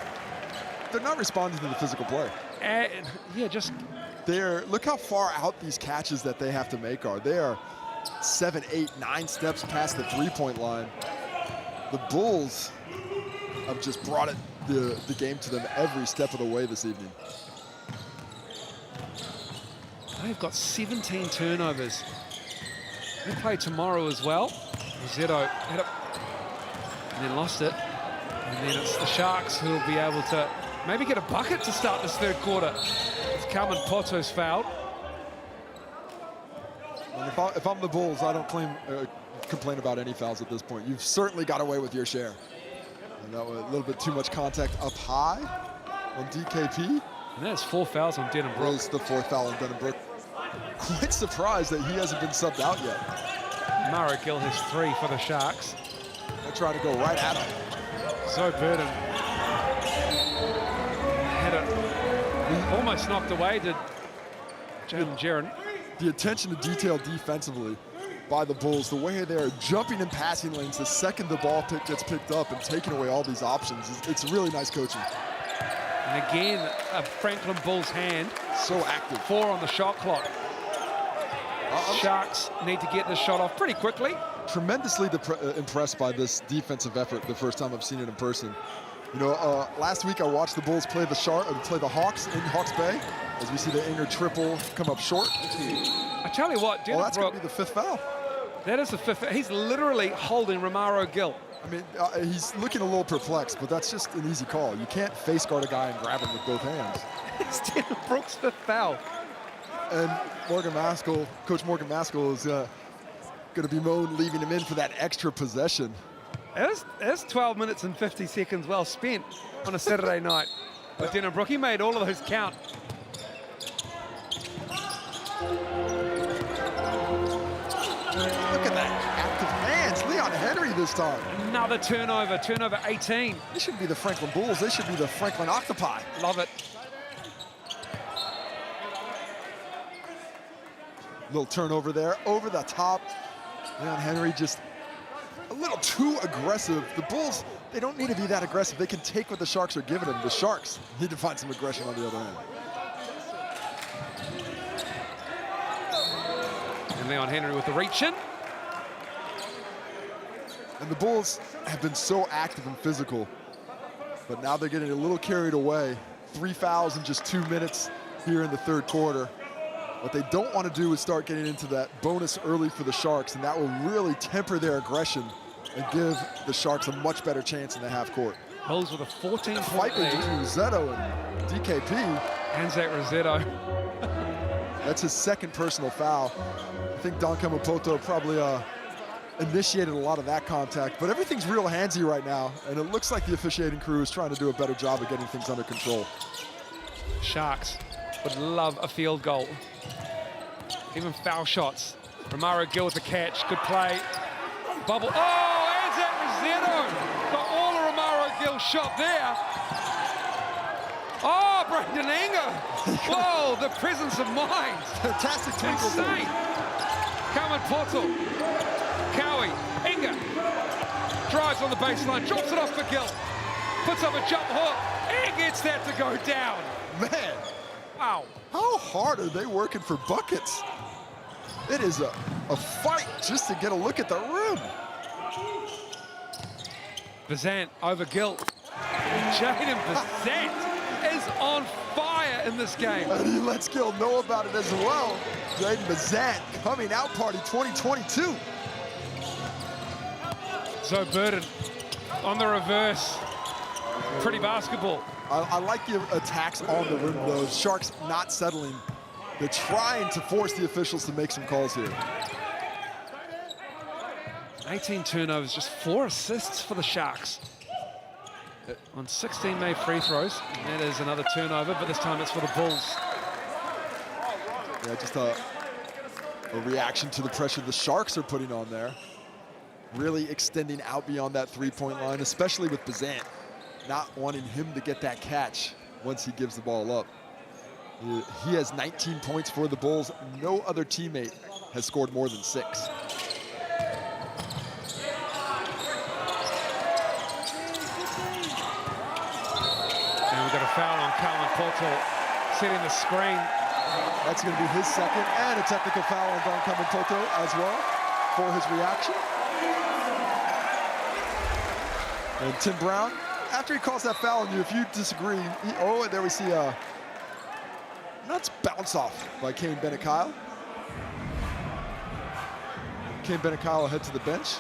They're not responding to the physical play. Yeah, just... Look how far out these catches that they have to make are. They are 7, 8, 9 steps past the three-point line. The Bulls have just brought the game to them every step of the way this evening. They've got 17 turnovers. They play tomorrow as well. Rosetto had it and then lost it. And then it's the Sharks who will be able to maybe get a bucket to start this third quarter. It's Kalman Poto's fouled. And if I'm the Bulls, I don't complain about any fouls at this point. You've certainly got away with your share. And that was a little bit too much contact up high on DKP. And that's 4 fouls on Denham Brook. It's the 4th foul on Denham Brook. Quite surprised that he hasn't been subbed out yet. Mara Gill has 3 for the Sharks. They try to go right at him. So Burden had it almost knocked away, did Jalen Jaron. The attention to detail defensively by the Bulls, the way they're jumping in passing lanes the second the ball gets picked up and taking away all these options, it's really nice coaching. And again, a Franklin Bulls hand. So active. 4 on the shot clock. Sharks need to get this shot off pretty quickly. Tremendously impressed by this defensive effort the first time I've seen it in person. You know, last week I watched the Bulls play the Hawks in Hawks Bay, as we see the inner triple come up short. I tell you what, well, that's going to be the 5th foul. That is the 5th. He's literally holding Romaro Gill. I mean, he's looking a little perplexed, but that's just an easy call. You can't face guard a guy and grab him with both hands. It's Tanner Brooks' 5th foul. And Coach Morgan Maskell is going to bemoan leaving him in for that extra possession. That's 12 minutes and 50 seconds well spent on a Saturday night with Denham Brook. He made all of those count. Look at that, active hands. Leon Henry this time. Another turnover 18. They shouldn't be the Franklin Bulls, they should be the Franklin Octopi. Love it. Little turnover there, over the top. Leon Henry just a little too aggressive. The Bulls, they don't need to be that aggressive. They can take what the Sharks are giving them. The Sharks need to find some aggression on the other end. And Leon Henry with the reach in. And the Bulls have been so active and physical, but now they're getting a little carried away. 3 fouls in just 2 minutes here in the 3rd quarter. What they don't want to do is start getting into that bonus early for the Sharks, and that will really temper their aggression and give the Sharks a much better chance in the half court. Bulls with a 14-point fight lead. between Rosetto and DKP. Anzac Rosetto. That's his 2nd personal foul. I think Don Kamapoto probably initiated a lot of that contact, but everything's real handsy right now, and it looks like the officiating crew is trying to do a better job of getting things under control. Sharks would love a field goal. Even foul shots. Romaro Gill with the catch. Good play. Bubble. Oh, Anzac Rosetto got all of Romaro Gill's shot there. Oh, Brandon Inga. Whoa, the presence of mind. Fantastic twinkle. Insane. Carmen Portal. Cowie. Inga. Drives on the baseline. Drops it off for Gill. Puts up a jump hook. And gets that to go down. Man. Wow. How hard are they working for buckets? It is a fight just to get a look at the rim. Bazant over Gill. Jaden Bazant is on fire in this game. And he lets Gill know about it as well. Jaden Bazant coming out party 2022. So Burden on the reverse. Pretty basketball. I like the attacks on the rim, though. Sharks not settling. They're trying to force the officials to make some calls here. 18 turnovers, just 4 assists for the Sharks. On 16 made free throws. That is another turnover, but this time it's for the Bulls. Yeah, just a reaction to the pressure the Sharks are putting on there. Really extending out beyond that 3-point line, especially with Bazant. Not wanting him to get that catch once he gives the ball up. He has 19 points for the Bulls. No other teammate has scored more than 6. And we've got a foul on Carmen Portal, setting the screen. That's going to be his 2nd, and a technical foul on Don Kamapoto as well for his reaction. And Tim Brown, after he calls that foul on you, if you disagree, and there we see a nuts bounce off by Kane Benekile. Kane Benekile will head to the bench,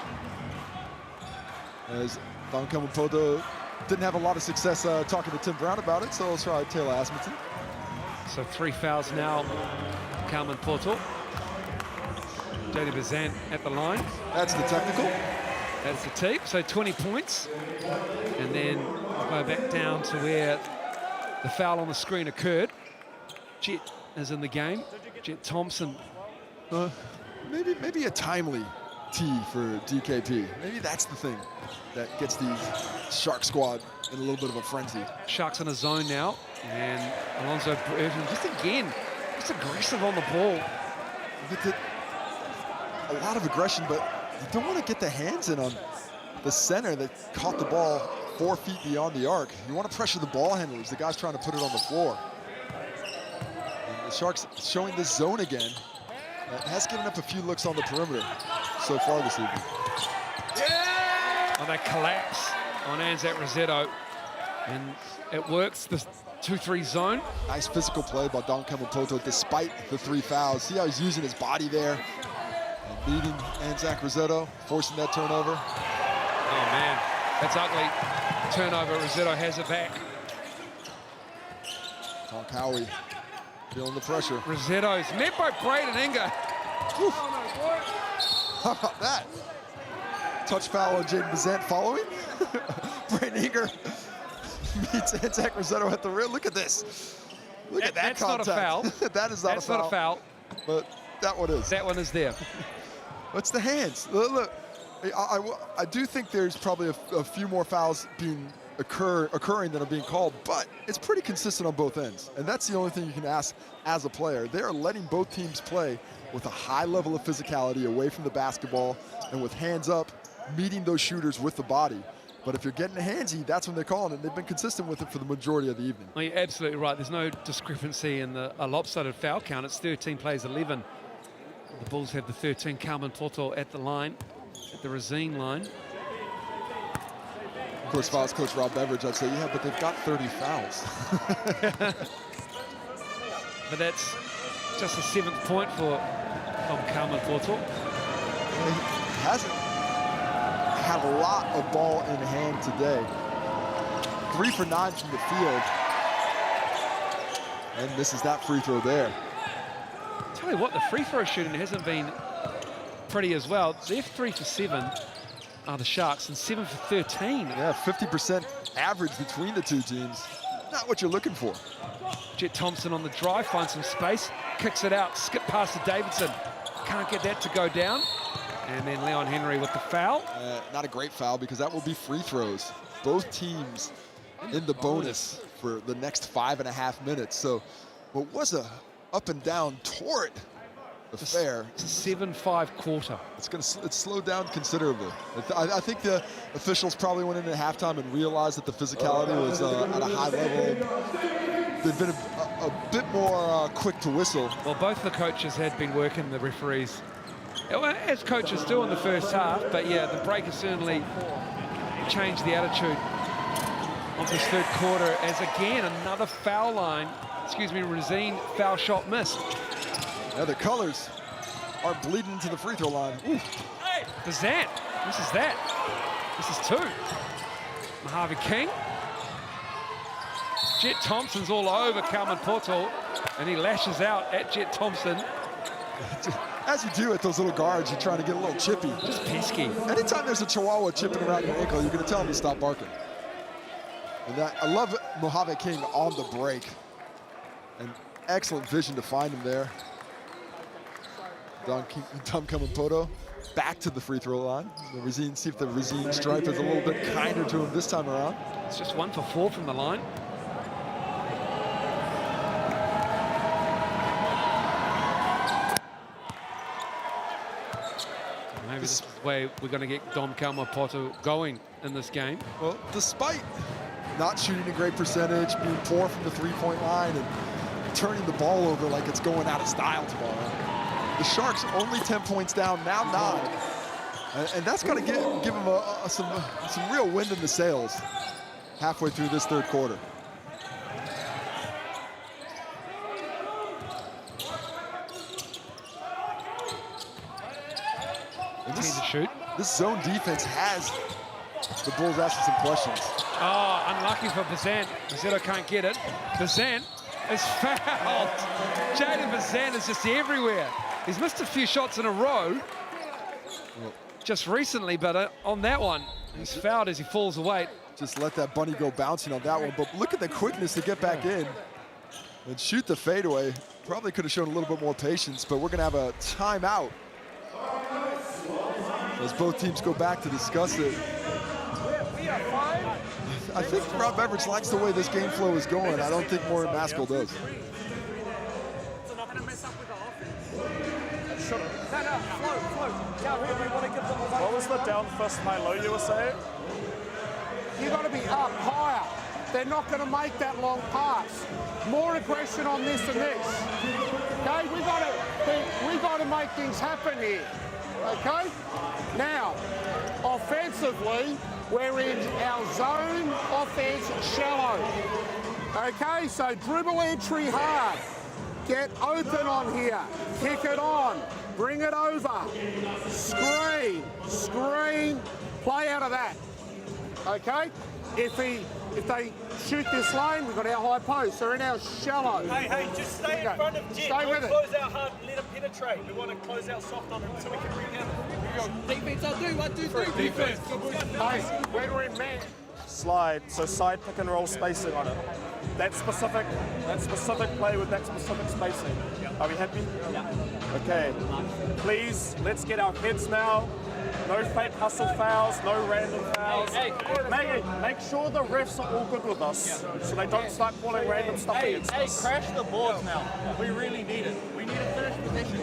as Don Kamapoto didn't have a lot of success talking to Tim Brown about it, so let's try Taylor Asmussen. So 3 fouls now, Carmen Portal. JD Bazant at the line. That's the technical. That's the tape, so 20 points. And then we'll go back down to where the foul on the screen occurred. Jet is in the game. Jet Thompson. Maybe a timely T for DKP. Maybe that's the thing that gets the Shark squad in a little bit of a frenzy. Sharks in a zone now, and Alonzo Burton just aggressive on the ball. A lot of aggression, but you don't want to get the hands in on the center that caught the ball 4 feet beyond the arc. You want to pressure the ball handlers, the guys trying to put it on the floor. And the Sharks showing this zone again. Has given up a few looks on the perimeter so far this evening. Oh, they collapse on Anzac Rossetto, and it works, the 2-3 zone. Nice physical play by Don Kamapoto despite the 3 fouls. See how he's using his body there and leading Anzac Rossetto, forcing that turnover. Oh man, that's ugly. Turnover, Rossetto has it back. Tonkawi feeling the pressure. Rossetto's met by Braden Inga. How about that? Touch foul on Jaden Bazant following. Braden Inga meets Anzac Rossetto at the rim. Look at this. Look at that that's contact. Not a foul. That is not that's a foul. Not a foul. But that one is. That one is there. What's the hands? Look, I do think there's probably a few more fouls occurring than are being called, but it's pretty consistent on both ends. And that's the only thing you can ask as a player. They are letting both teams play with a high level of physicality away from the basketball and with hands up, meeting those shooters with the body. But if you're getting handsy, that's when they're calling it. They've been consistent with it for the majority of the evening. Well, you're absolutely right. There's no discrepancy in a lopsided foul count. It's 13 plays 11. The Bulls have the 13. Carmen Porto at the line, at the Rosine line. Of course, if I was Coach Rob Beveridge, I'd say, yeah, but they've got 30 fouls. But that's just the 7th point for Carmen Porto. He hasn't had a lot of ball in hand today. 3 for 9 from the field. And misses that free throw there. Tell you what, the free throw shooting hasn't been pretty as well. They're 3 for 7 are the Sharks and 7 for 13. Yeah, 50% average between the two teams. Not what you're looking for. Jet Thompson on the drive, finds some space, kicks it out, skip past to Davidson. Can't get that to go down. And then Leon Henry with the foul. Not a great foul because that will be free throws. Both teams in the bonus for the next 5.5 minutes. So what was a up and down torrid affair. It's a 7-5 quarter. It's slowed down considerably. I think the officials probably went into halftime and realized that the physicality was at a high level. They've been a bit more quick to whistle. Well, both the coaches had been working the referees, as coaches do in the first half, but yeah, the break has certainly changed the attitude of this third quarter as again another foul line, Rosine foul shot missed. Yeah, the colors are bleeding into the free throw line. Ooh. Bazant, this is that. This is 2. Mojave King. Jet Thompson's all over Carmen Porto, and he lashes out at Jet Thompson. As you do at those little guards, you're trying to get a little chippy. Just pesky. Anytime there's a Chihuahua chipping around your ankle, you're going to tell him to stop barking. And I love Mojave King on the break. And excellent vision to find him there. Tom Kamapoto back to the free throw line. See if the Rosine stripe is a little bit kinder to him this time around. It's just 1 for 4 from the line. Maybe this is the way we're going to get Dom Kamapoto going in this game. Well, despite not shooting a great percentage, being poor from the three-point line, and turning the ball over like it's going out of style tomorrow, the Sharks only 10 points down, now 9. And that's going to give them some real wind in the sails halfway through this third quarter. This zone defense has the Bulls asking some questions. Oh, unlucky for Bazant. Rossetto can't get it. Bazant is fouled. Jaden Bazant is just everywhere. He's missed a few shots in a row just recently, but on that one, he's fouled as he falls away. Just let that bunny go bouncing on that one, but look at the quickness to get back in and shoot the fadeaway. Probably could have shown a little bit more patience, but we're going to have a timeout as both teams go back to discuss it. I think Rob Beveridge likes the way this game flow is going. I don't think Maureen Maskell does. What was the down fist high-low you were saying? You got to be up higher. They're not going to make that long pass. More aggression on this and this. Okay, we got to make things happen here. Okay. Now, offensively, we're in our zone offense shallow. Okay, so dribble entry hard. Get open on here. Kick it on. Bring it over. Screen. Screen. Play out of that. Okay? If they shoot this lane, we've got our high post. They're in our shallow. Hey, just stay in front of Jet. Stay with it. Close out hard, let him penetrate. We want to close out soft on him so we can bring him. Defense, I'll do 1, 2, 3. Defense. Hey, when we're in man. Slide, so side pick and roll spacing on it. That specific play with that specific spacing. Are we happy? Yeah. Okay. Please, let's get our heads now. No fake hustle fouls, no random fouls. Maggie, make sure the refs are all good with us, so they don't start calling random stuff against us. Crash the boards now. We really need it. We need a finished possession.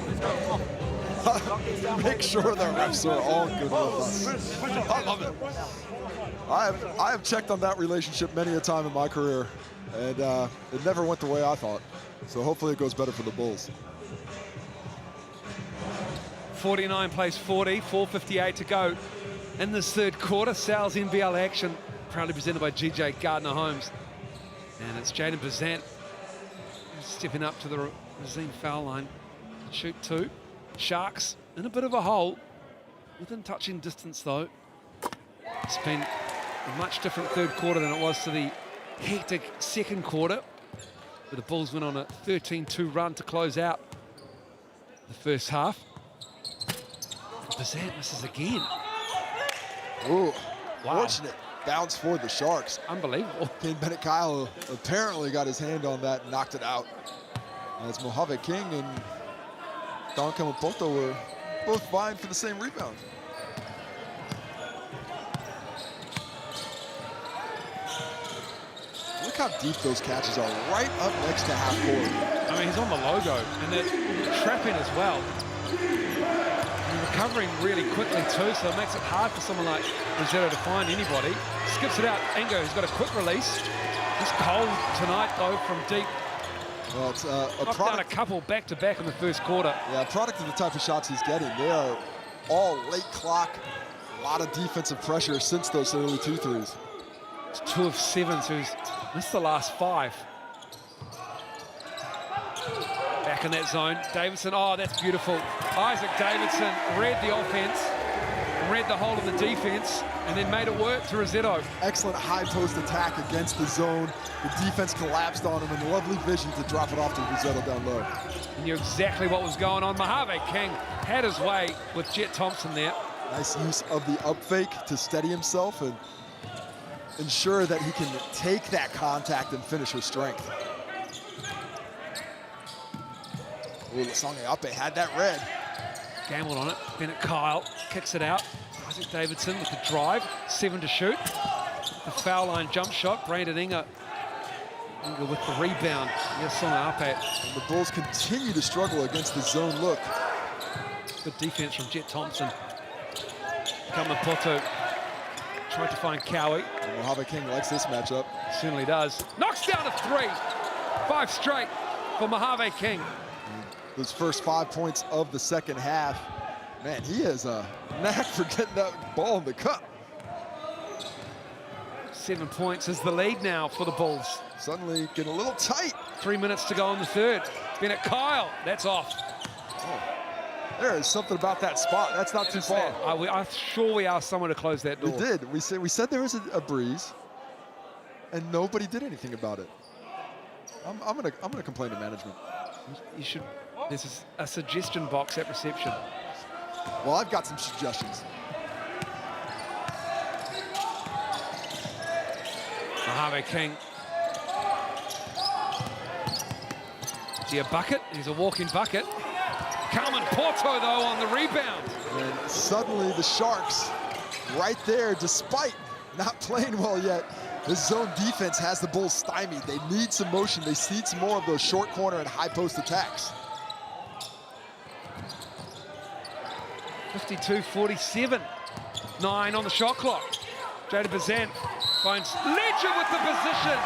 Let's go. Make sure the refs are all good with us. I love it. I have checked on that relationship many a time in my career, and it never went the way I thought. So hopefully it goes better for the Bulls. 49 plays 40, 4:58 to go in this third quarter. Sal's NBL action, proudly presented by GJ Gardner-Holmes. And it's Jaden Bazant stepping up to the Razine foul line. Shoot 2. Sharks in a bit of a hole, within touching distance though. It's been a much different third quarter than it was to the hectic second quarter, where the Bulls went on a 13-2 run to close out the first half. Bazant misses again. Ooh, wow. Fortunate bounce for the Sharks. Unbelievable. Ken Bennett-Kyle apparently got his hand on that and knocked it out. As Mojave King and Don Kamapoto were both vying for the same rebound. Look how deep those catches are, right up next to half court. I mean, he's on the logo, and they're trapping as well. And recovering really quickly too, so it makes it hard for someone like Rossetto to find anybody. Skips it out. Engo, who's got a quick release. He's cold tonight, though, from deep. Well, it's a knocked down a couple back-to-back in the first quarter. Yeah, a product of the type of shots he's getting. They are all late clock. A lot of defensive pressure since those early 2 threes. It's 2 of 7, so he's missed the last 5. Back in that zone. Davidson, oh, that's beautiful. Isaac Davidson read the offense, read the whole of the defense, and then made it work to Rossetto. Excellent high post attack against the zone. The defense collapsed on him, and lovely vision to drop it off to Rossetto down low. He knew exactly what was going on. Mojave King had his way with Jet Thompson there. Nice use of the up fake to steady himself and ensure that he can take that contact and finish with strength. Ooh, Lasonge Ape had that red. Gambled on it. Bennett Kyle kicks it out. Isaac Davidson with the drive. 7 to shoot. The foul line jump shot. Brandon Inga with the rebound. Lasonge Ape. And the Bulls continue to struggle against the zone look. Good defense from Jet Thompson. Kamapoto tried to find Cowie. And Mojave King likes this matchup. Certainly does. Knocks down a 3. 5 straight for Mojave King. Those first 5 points of the second half. Man, he has a knack for getting that ball in the cup. 7 points is the lead now for the Bulls. Suddenly getting a little tight. 3 minutes to go in the third. Bennett Kyle, that's off. Oh, there is something about that spot. That's not too far. I'm sure we asked someone to close that door. We did. We said there was a breeze, and nobody did anything about it. I'm gonna complain to management. You should. There's a suggestion box at reception. Well, I've got some suggestions. Mojave King. Is he a bucket? He's a walking bucket. Carmen Porto, though, on the rebound. And suddenly the Sharks right there, despite not playing well yet, this zone defense has the Bulls stymied. They need some motion. They need some more of those short corner and high post attacks. 52-47. 9 on the shot clock. Jada Bazant finds Ledger with the position.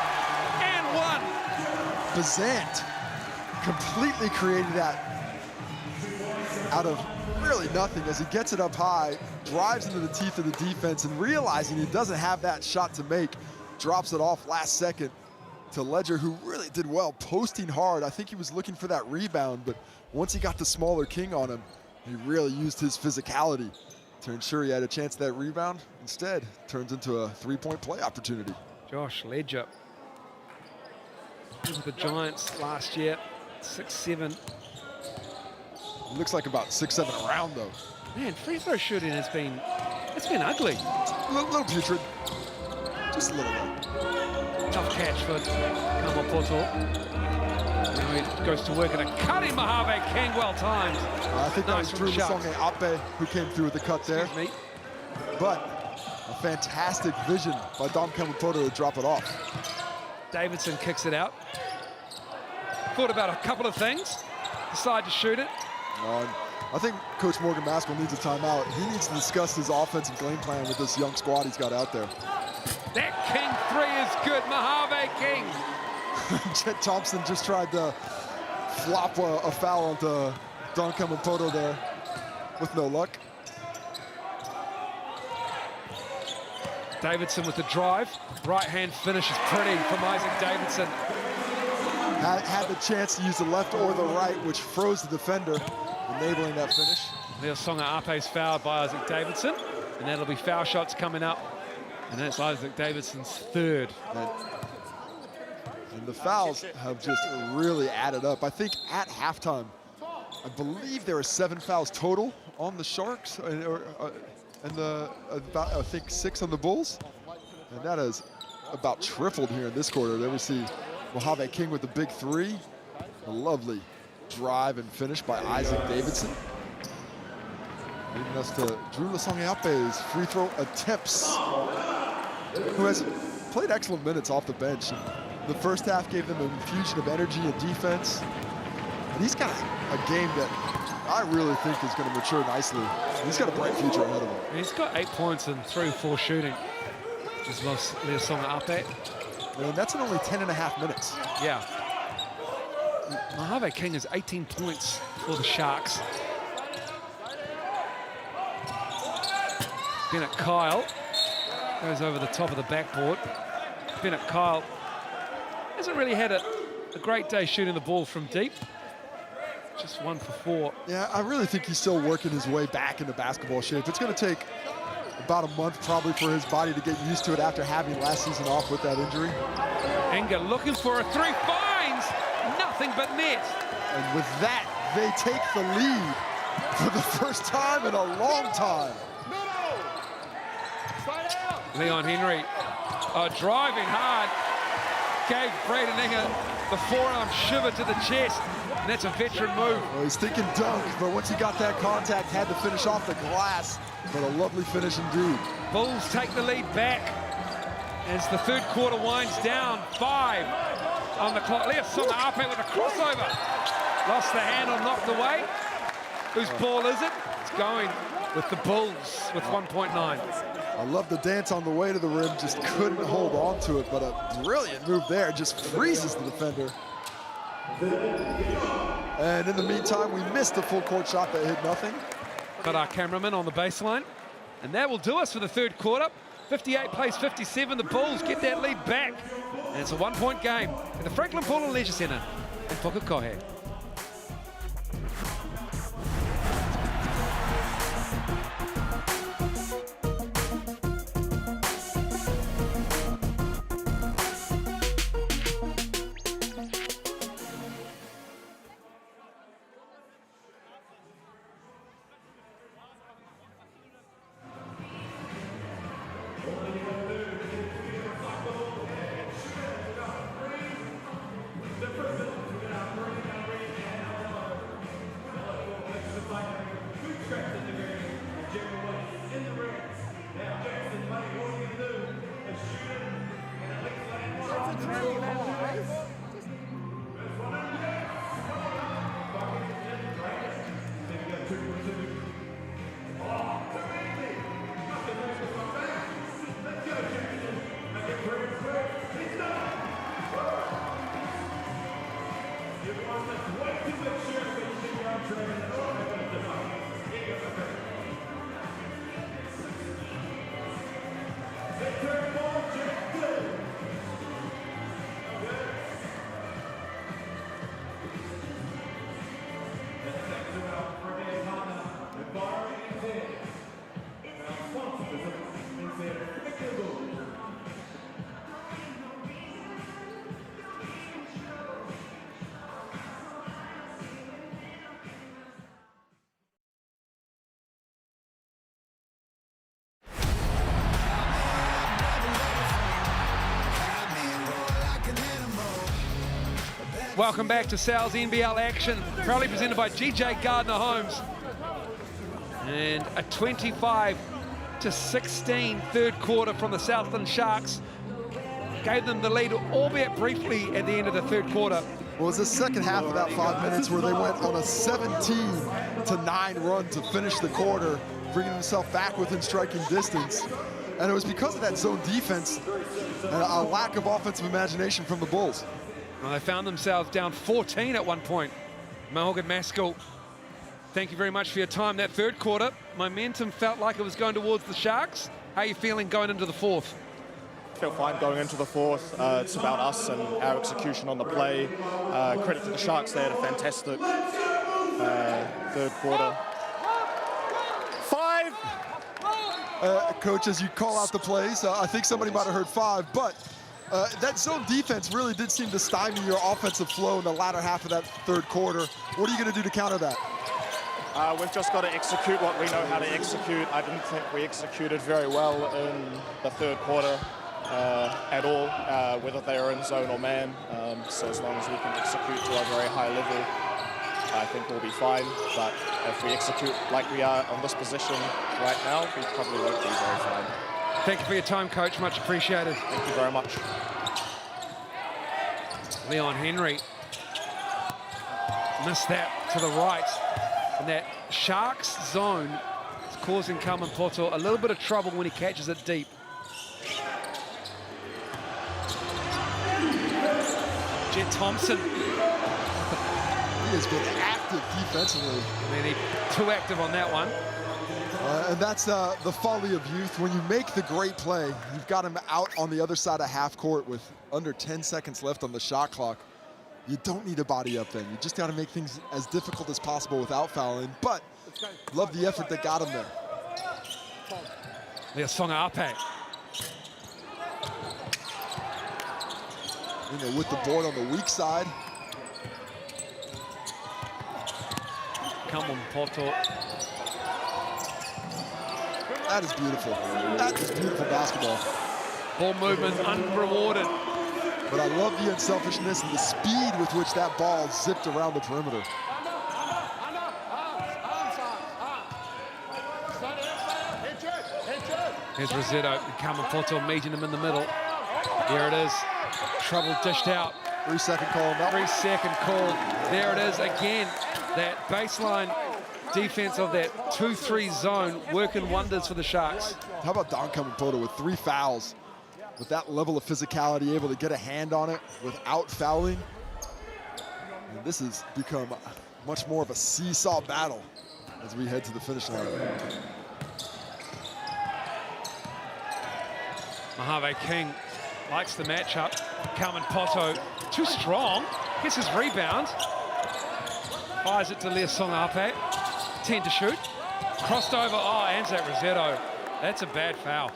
And one. Bazant completely created that out of really nothing as he gets it up high, drives into the teeth of the defense, and realizing he doesn't have that shot to make, drops it off last second to Ledger, who really did well, posting hard. I think he was looking for that rebound, but once he got the smaller king on him, he really used his physicality to ensure he had a chance at that rebound. Instead, turns into a three-point play opportunity. Josh Ledger. With the Giants last year, 6'7". Looks like about 6'7" around though. Man, free throw shooting has been, it's been ugly. A little putrid. Just a little bit. Tough catch for Carmen Porto. Now he goes to work at a cutting Mojave King, well timed. I think nice that was Drew Lasonge Ape who came through with the cut there. Excuse me. But a fantastic vision by Dom Kamapoto to drop it off. Davidson kicks it out. Thought about a couple of things. Decided to shoot it. I think Coach Morgan Maskell needs a timeout. He needs to discuss his offensive game plan with this young squad he's got out there. That King three is good, Mojave King. Chet Thompson just tried to flop a foul onto Don Kamapoto there with no luck. Davidson with the drive. Right-hand finish is pretty from Isaac Davidson. Had the chance to use the left or the right, which froze the defender, enabling that finish. Leo Songa Ape's fouled by Isaac Davidson, and that'll be foul shots coming up. And that's Isaac Davidson's third. And the fouls have just really added up. I think at halftime, I believe there are 7 fouls total on the Sharks, and about, I think 6 on the Bulls. And that is about tripled here in this quarter. There we see Mojave King with the big three. A lovely drive and finish by Isaac Davidson. Leading us to Drew Lasonge Ape's free throw attempts, who has played excellent minutes off the bench. The first half gave them an infusion of energy and defense. And he's got a game that I really think is going to mature nicely. He's got a bright future ahead of him. He's got 8 points and 3 or 4 shooting. Just lost Leo Songa Ape. And that's in only 10.5 minutes. Yeah. Mojave King has 18 points for the Sharks. Bennett Kyle goes over the top of the backboard. Bennett Kyle hasn't really had a great day shooting the ball from deep. Just 1 for 4. Yeah, I really think he's still working his way back into basketball shape. It's going to take about a month probably for his body to get used to it after having last season off with that injury. Enger looking for a 3, finds nothing but net. And with that, they take the lead for the first time in a long time. Leon Henry driving hard. Gave Braden Enger the forearm shiver to the chest. And that's a veteran move. Well, he's thinking dunk, but once he got that contact, had to finish off the glass. But a lovely finish indeed. Bulls take the lead back as the third quarter winds down. 5 on the clock. Leo Songa Ape with a crossover. Lost the handle, knocked away. Whose ball is it? It's going with the Bulls with 1.9. I love the dance on the way to the rim, just couldn't hold on to it, but a brilliant move there, just freezes the defender. And in the meantime, we missed a full court shot that hit nothing. But our cameraman on the baseline. And that will do us for the third quarter. 58 plays 57, the Bulls get that lead back. And it's a 1-point game at the Franklin Paul Leisure Centre in Pukekohe. Welcome back to Sal's NBL action, proudly presented by GJ Gardner Homes. And a 25-16 third quarter from the Southland Sharks gave them the lead, albeit briefly at the end of the third quarter. Well, it was the second half of that 5 minutes where they went on a 17-9 run to finish the quarter, bringing themselves back within striking distance. And it was because of that zone defense and a lack of offensive imagination from the Bulls. Well, they found themselves down 14 at one point. Morgan Maskell, thank you very much for your time. That third quarter, momentum felt like it was going towards the Sharks. How are you feeling going into the fourth? I feel fine going into the fourth. It's about us and our execution on the play. Credit to the Sharks, they had a fantastic third quarter. 5! Coach, as you call out the plays, I think somebody might have heard 5, but that zone defense really did seem to stymie your offensive flow in the latter half of that third quarter. What are you going to do to counter that? We've just got to execute what we know how to execute. I didn't think we executed very well in the third quarter at all, whether they are in zone or man. So as long as we can execute to a very high level, I think we'll be fine. But if we execute like we are on this position right now, we probably won't be very fine. Thank you for your time, Coach. Much appreciated. Thank you very much. Leon Henry missed that to the right. And that Sharks zone is causing Carmen Poto a little bit of trouble when he catches it deep. Jet Thompson. He has been active defensively. And then too active on that one. And that's the folly of youth. When you make the great play, you've got him out on the other side of half court with under 10 seconds left on the shot clock. You don't need a body up then. You just got to make things as difficult as possible without fouling. But love the effort that got him there. Leasonga Ape. You know, with the board on the weak side. Come on, Poto. That is beautiful. That is beautiful basketball. Ball movement unrewarded. But I love the unselfishness and the speed with which that ball zipped around the perimeter. Here's Rossetto and Kamapoto meeting him in the middle. Here it is. Trouble dished out. 3-second call. 3-second call. There it is again. That baseline defense of that 2-3 zone working wonders for the Sharks. How about Don Kamapoto with 3 fouls? With that level of physicality, able to get a hand on it without fouling. And this has become much more of a seesaw battle as we head to the finish line. Mojave King likes the matchup. Carmen Poto, too strong. Gets his rebound. Fires it to Leasonga Ape. 10 to shoot. Crossed over. Oh, Anzac Rossetto. That's a bad foul.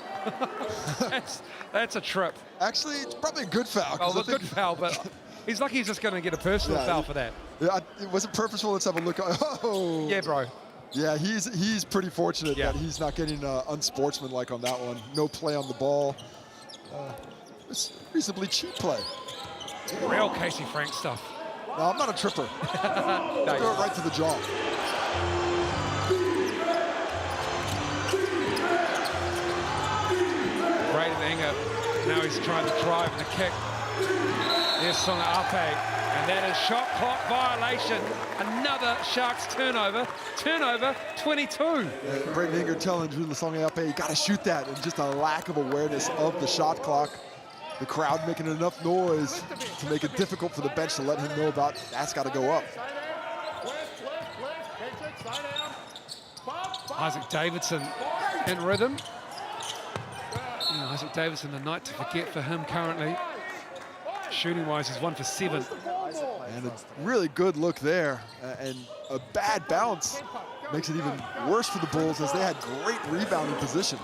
That's a trip. Actually, it's probably a good foul. Oh, a good foul, but he's lucky he's just going to get a personal foul for that. Yeah, was it purposeful? Let's have a look. Oh. Yeah, bro. Yeah, he's pretty fortunate that he's not getting unsportsmanlike on that one. No play on the ball. It's reasonably cheap play. Real Casey Frank stuff. No, I'm not a tripper. Throw it right to the jaw. Braden Enger, now he's trying to drive the kick. There's Songa Ape, and that is shot clock violation. Another Sharks turnover. Turnover 22. Braden Enger telling Drew Songa Ape, you got to shoot that, and just a lack of awareness of the shot clock. The crowd making enough noise to make it difficult for the bench to let him know about that's got to go up. Isaac Davidson in rhythm. Isaac Davidson, a night to forget for him currently. Shooting-wise, he's 1 for 7. And a really good look there. And a bad bounce makes it even worse for the Bulls as they had great rebounding position.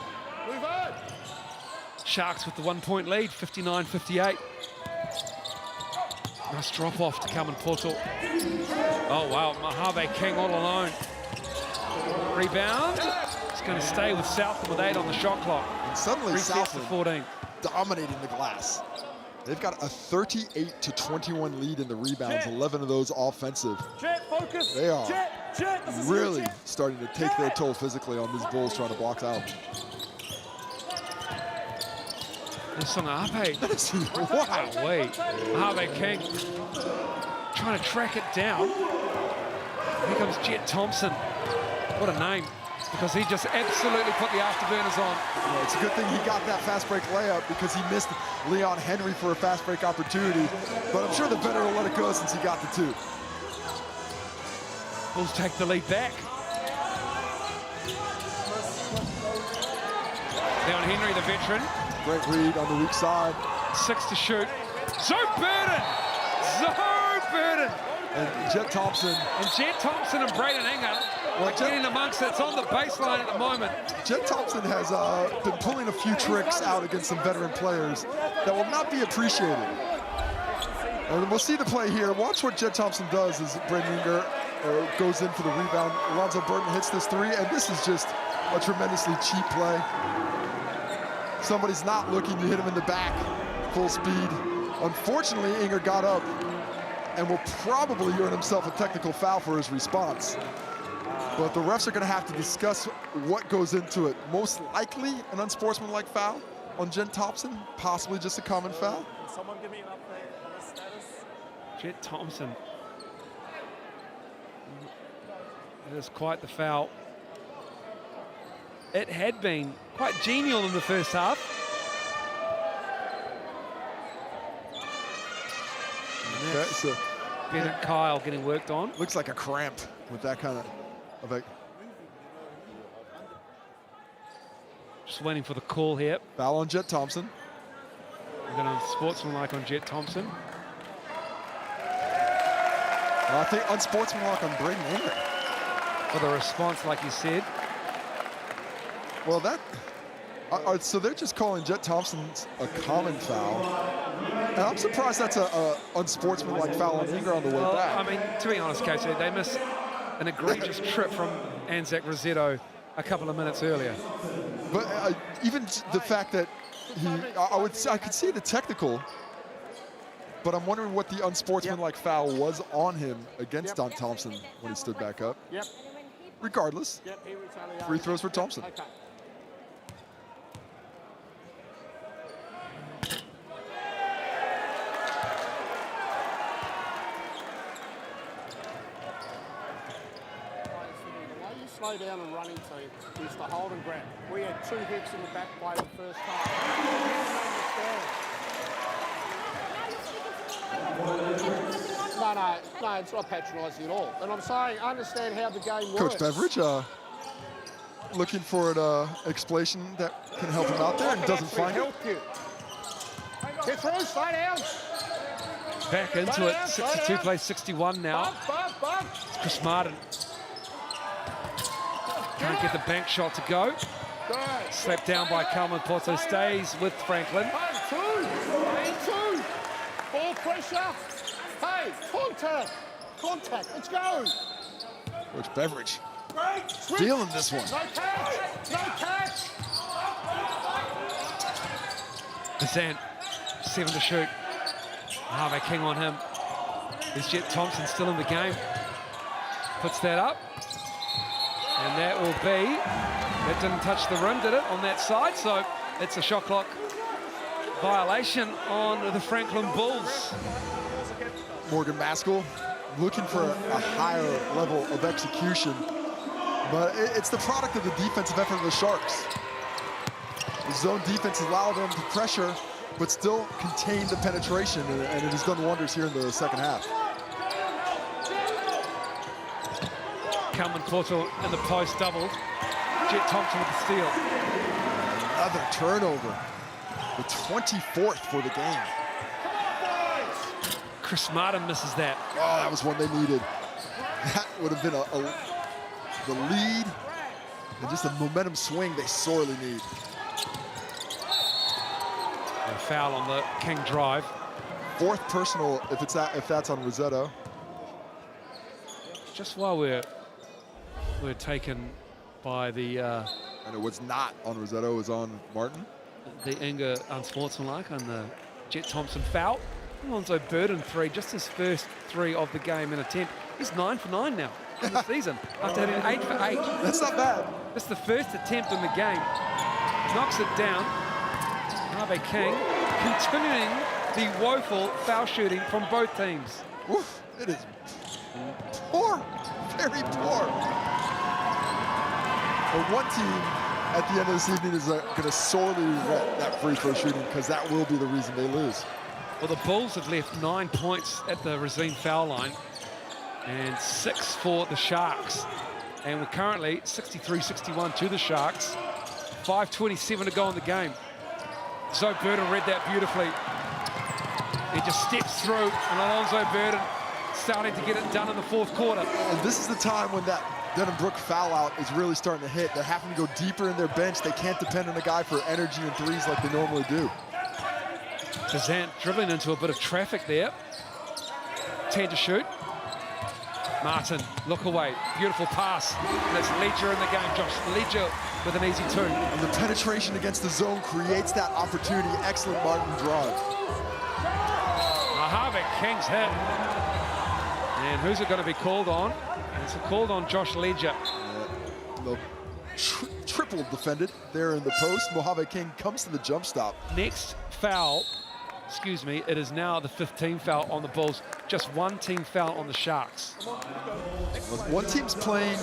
Sharks with the 1-point lead, 59-58. Nice drop off to Carmen Porto. Oh wow, Mojave King all alone. Rebound. It's going to stay with Southland with 8 on the shot clock. And suddenly Southland 14. dominating the glass. They've got a 38-21 lead in the rebounds, 11 of those offensive. They are really starting to take their toll physically on these Bulls trying to block out. Songape. Wow, wait. Mojave King trying to track it down. Here comes Jet Thompson. What a name, because he just absolutely put the afterburners on. Yeah, it's a good thing he got that fast break layup because he missed Leon Henry for a fast break opportunity. But I'm sure the veteran will let it go since he got the 2. Bulls take the lead back. Leon Henry, the veteran. Great read on the weak side. 6 to shoot. Zoe Burden! Zoe Burden! And Jet Thompson. And Jet Thompson and Braden Inger are getting amongst it. It's on the baseline at the moment. Jet Thompson has been pulling a few tricks out against some veteran players that will not be appreciated. And we'll see the play here. Watch what Jet Thompson does as Braden Inger goes in for the rebound. Alonzo Burton hits this 3, and this is just a tremendously cheap play. Somebody's not looking, you hit him in the back, full speed. Unfortunately, Inger got up and will probably earn himself a technical foul for his response. But the refs are going to have to discuss what goes into it. Most likely an unsportsmanlike foul on Jet Thompson, possibly just a common foul. Can someone give me an update on the status? Jet Thompson. It is quite the foul. It had been quite genial in the first half. Okay, so Bennett Kyle getting worked on. Looks like a cramp with that kind of a... Just waiting for the call here. Foul on Jet Thompson. We're going to sportsmanlike on Jet Thompson. Well, I think unsportsmanlike on Braden Inger. For the response, like you said. Well, that... so they're just calling Jet Thompson a common foul. And I'm surprised that's a unsportsmanlike foul on Inger on the way back. I mean, to be honest, Casey, they missed an egregious trip from Anzac Rosetto a couple of minutes earlier. But even the fact that I could see the technical, but I'm wondering what the unsportsmanlike foul was on him against Don Thompson when he stood back up. Regardless, free throws for Thompson. Slow down and running team is the hold and grab. We had 2 hits in the back play the first half. No, it's not patronising at all. And I'm saying, understand how the game works. Coach Beveridge looking for an explanation that can help him out there and doesn't find it. Get through, slow down. Back into it, 62 plays 61 now. It's Chris Martin. Can't get the bank shot to go. Slapped down by Carmen Porto, stays with Franklin. 2, ball pressure. Hey, contact, let's go. Coach Beveridge feeling this one. No catch. Bazant, 7 to shoot. Harvey King on him. Is Jet Thompson still in the game? Puts that up. And that will be, that didn't touch the rim, did it, on that side? So it's a shot clock violation on the Franklin Bulls. Morgan Maskell looking for a higher level of execution, but it's the product of the defensive effort of the Sharks. The zone defense allowed them to pressure, but still contain the penetration, and it has done wonders here in the second half. Calvin Portal in the post doubled. Jet Thompson with the steal. Another turnover. The 24th for the game. Chris Martin misses that. Oh, that was one they needed. That would have been the lead and just a momentum swing they sorely need. A foul on the King drive. 4th personal if that's on Rossetto. Just while we're taken by the and it was not on Rossetto, it was on Martin. The Inga unsportsmanlike on the Jet Thompson foul. Alonzo Burden 3, just his first 3 of the game in attempt. He's 9 for 9 now in the season after hitting 8 for 8. That's not bad. That's the first attempt in the game. Knocks it down. Harvey King continuing the woeful foul shooting from both teams. Oof, it is poor, very poor. But one team at the end of this evening is going to sorely regret that free throw shooting because that will be the reason they lose. Well, the Bulls have left 9 points at the Racine foul line and 6 for the Sharks. And we're currently 63-61 to the Sharks. 5:27 to go in the game. Zoe Burden read that beautifully. He just steps through, and Alonzo Burden starting to get it done in the 4th quarter. And this is the time when that Denham-Brook foul out is really starting to hit. They're having to go deeper in their bench. They can't depend on a guy for energy and threes like they normally do. Kazant dribbling into a bit of traffic there. 10 to shoot. Martin, look away. Beautiful pass. And it's Ledger in the game. Josh Ledger with an easy 2. And the penetration against the zone creates that opportunity. Excellent Martin drive. Harvick King's hit. And who's it going to be called on? It's called on Josh Ledger. Triple defended there in the post. Mojave King comes to the jump stop. Next foul, excuse me, it is now the 15th foul on the Bulls. Just one team foul on the Sharks. One team's playing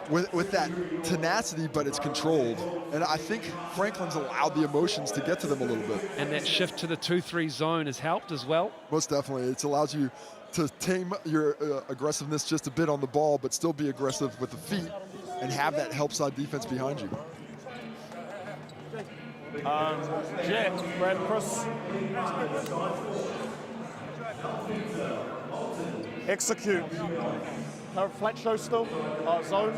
with that tenacity, but it's controlled. And I think Franklin's allowed the emotions to get to them a little bit. And that shift to the 2-3 zone has helped as well. Most definitely. It allows you to tame your aggressiveness just a bit on the ball, but still be aggressive with the feet and have that help side defense behind you. Jet, Brad, Chris. Execute. Flat show still, zone.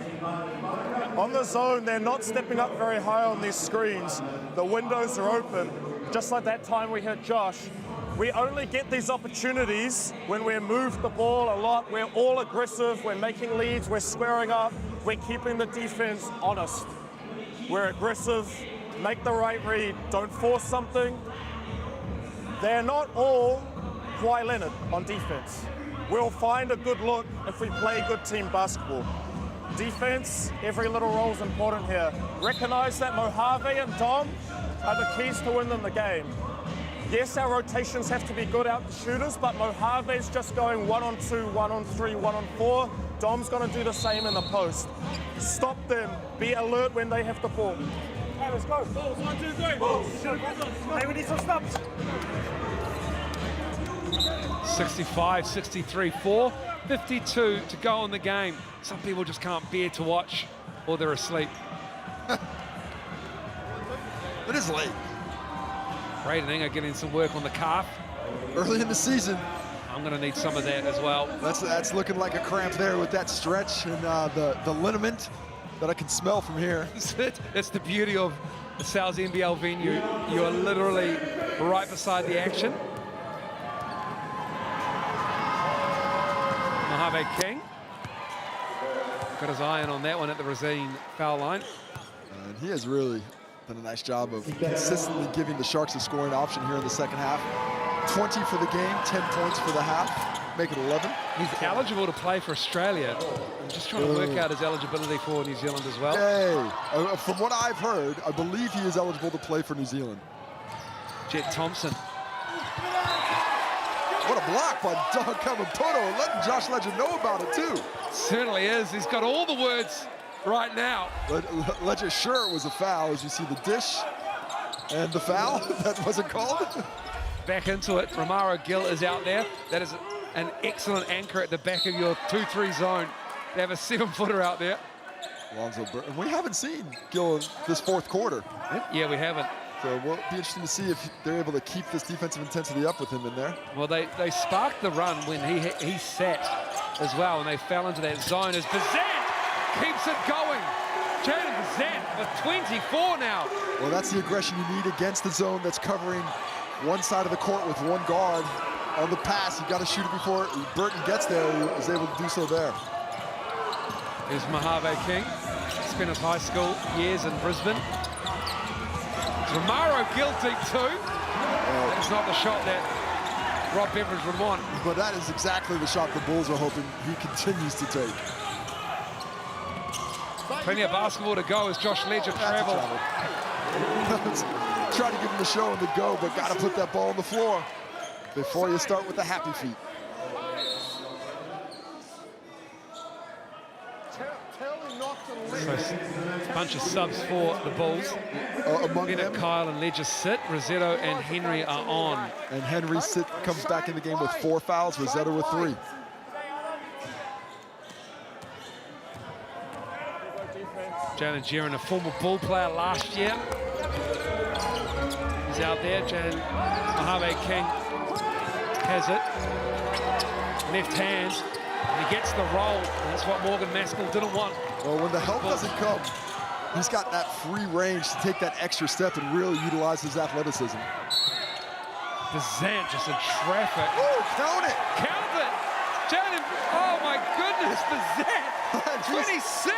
On the zone, they're not stepping up very high on these screens. The windows are open. Just like that time we had Josh. We only get these opportunities when we move the ball a lot. We're all aggressive, we're making leads, we're squaring up, we're keeping the defense honest. We're aggressive, make the right read, don't force something. They're not all Kawhi Leonard on defense. We'll find a good look if we play good team basketball. Defense, every little role is important here. Recognize that Mojave and Dom are the keys to winning the game. Yes, our rotations have to be good out the shooters, but Mojave's just going 1-on-2, 1-on-3, 1-on-4. Dom's going to do the same in the post. Stop them. Be alert when they have the ball. Hey, let's go. Balls, 1, 2, 3. Balls. Hey, we need some stops. 65-63, 4:52 to go in the game. Some people just can't bear to watch, or they're asleep. It is late. Braden Inga getting some work on the calf. Early in the season. I'm going to need some of that as well. That's looking like a cramp there with that stretch and the liniment that I can smell from here. That's the beauty of the NZNBL venue. You are literally right beside the action. Mojave King got his eye in on that one at the Racine foul line. And he has really done a nice job of consistently giving the Sharks a scoring option here in the second half. 20 for the game, 10 points for the half, make it 11. He's eligible to play for Australia. I'm just trying to work out his eligibility for New Zealand as well. Hey, from what I've heard, I believe he is eligible to play for New Zealand. Jet Thompson. What a block by Doug Kamapoto, letting Josh Ledger know about it too. Certainly is. He's got all the words right now. Ledger sure it was a foul as you see the dish and the foul that wasn't called. Back into it. Romaro Gill is out there. That is an excellent anchor at the back of your 2-3 zone. They have a 7-footer out there. Alonzo Burton. We haven't seen Gill in this fourth quarter. Yeah, we haven't. So we'll be interesting to see if they're able to keep this defensive intensity up with him in there. Well, they sparked the run when he sat as well, and they fell into that zone as Bazant keeps it going. Jaden Bazant with 24 now. Well, that's the aggression you need against the zone that's covering one side of the court with one guard. On the pass, you got to shoot it before Burton gets there. He was able to do so there. Here's Mojave King. Spent his high school years in Brisbane. Romaro guilty too. That's not the shot that Rob Beveridge would want. But that is exactly the shot the Bulls are hoping he continues to take. Plenty of basketball to go as Josh Ledger travels. Try to give him the show and the go, but got to put that ball on the floor before you start with the happy feet. So a bunch of subs for the Bulls. Among Bennett, them, Kyle and Ledger sit. Rossetto and Henry are on. and Henry comes back in the game with 4 fouls, Rossetto with 3. Jalen Gearin, a former Bull player last year. He's out there. Jalen Mojave King has it. Left hand. And he gets the roll. And that's what Morgan Maskell didn't want. Well, when the help doesn't come, he's got that free range to take that extra step and really utilize his athleticism. Bazant just in traffic. Oh, count it! Count it! Jalen, oh my goodness, Bazant! 26!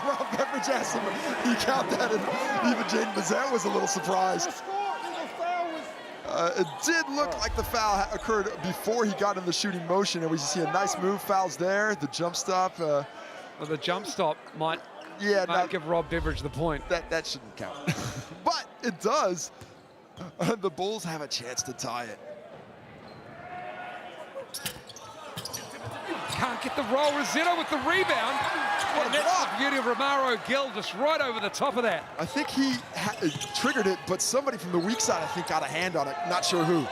Rob Beveridge asked him, he count that, and even Jaden Bazant was a little surprised. It did look like the foul occurred before he got in the shooting motion, and we see a nice move. Fouls there, the jump stop. Well, the jump stop might give Rob Beveridge the point. That shouldn't count. But it does. The Bulls have a chance to tie it. Can't get the roll. Rossetto with the rebound. And that's the beauty of Romaro Gill, just right over the top of that. I think he triggered it, but somebody from the weak side, I think, got a hand on it. Not sure who.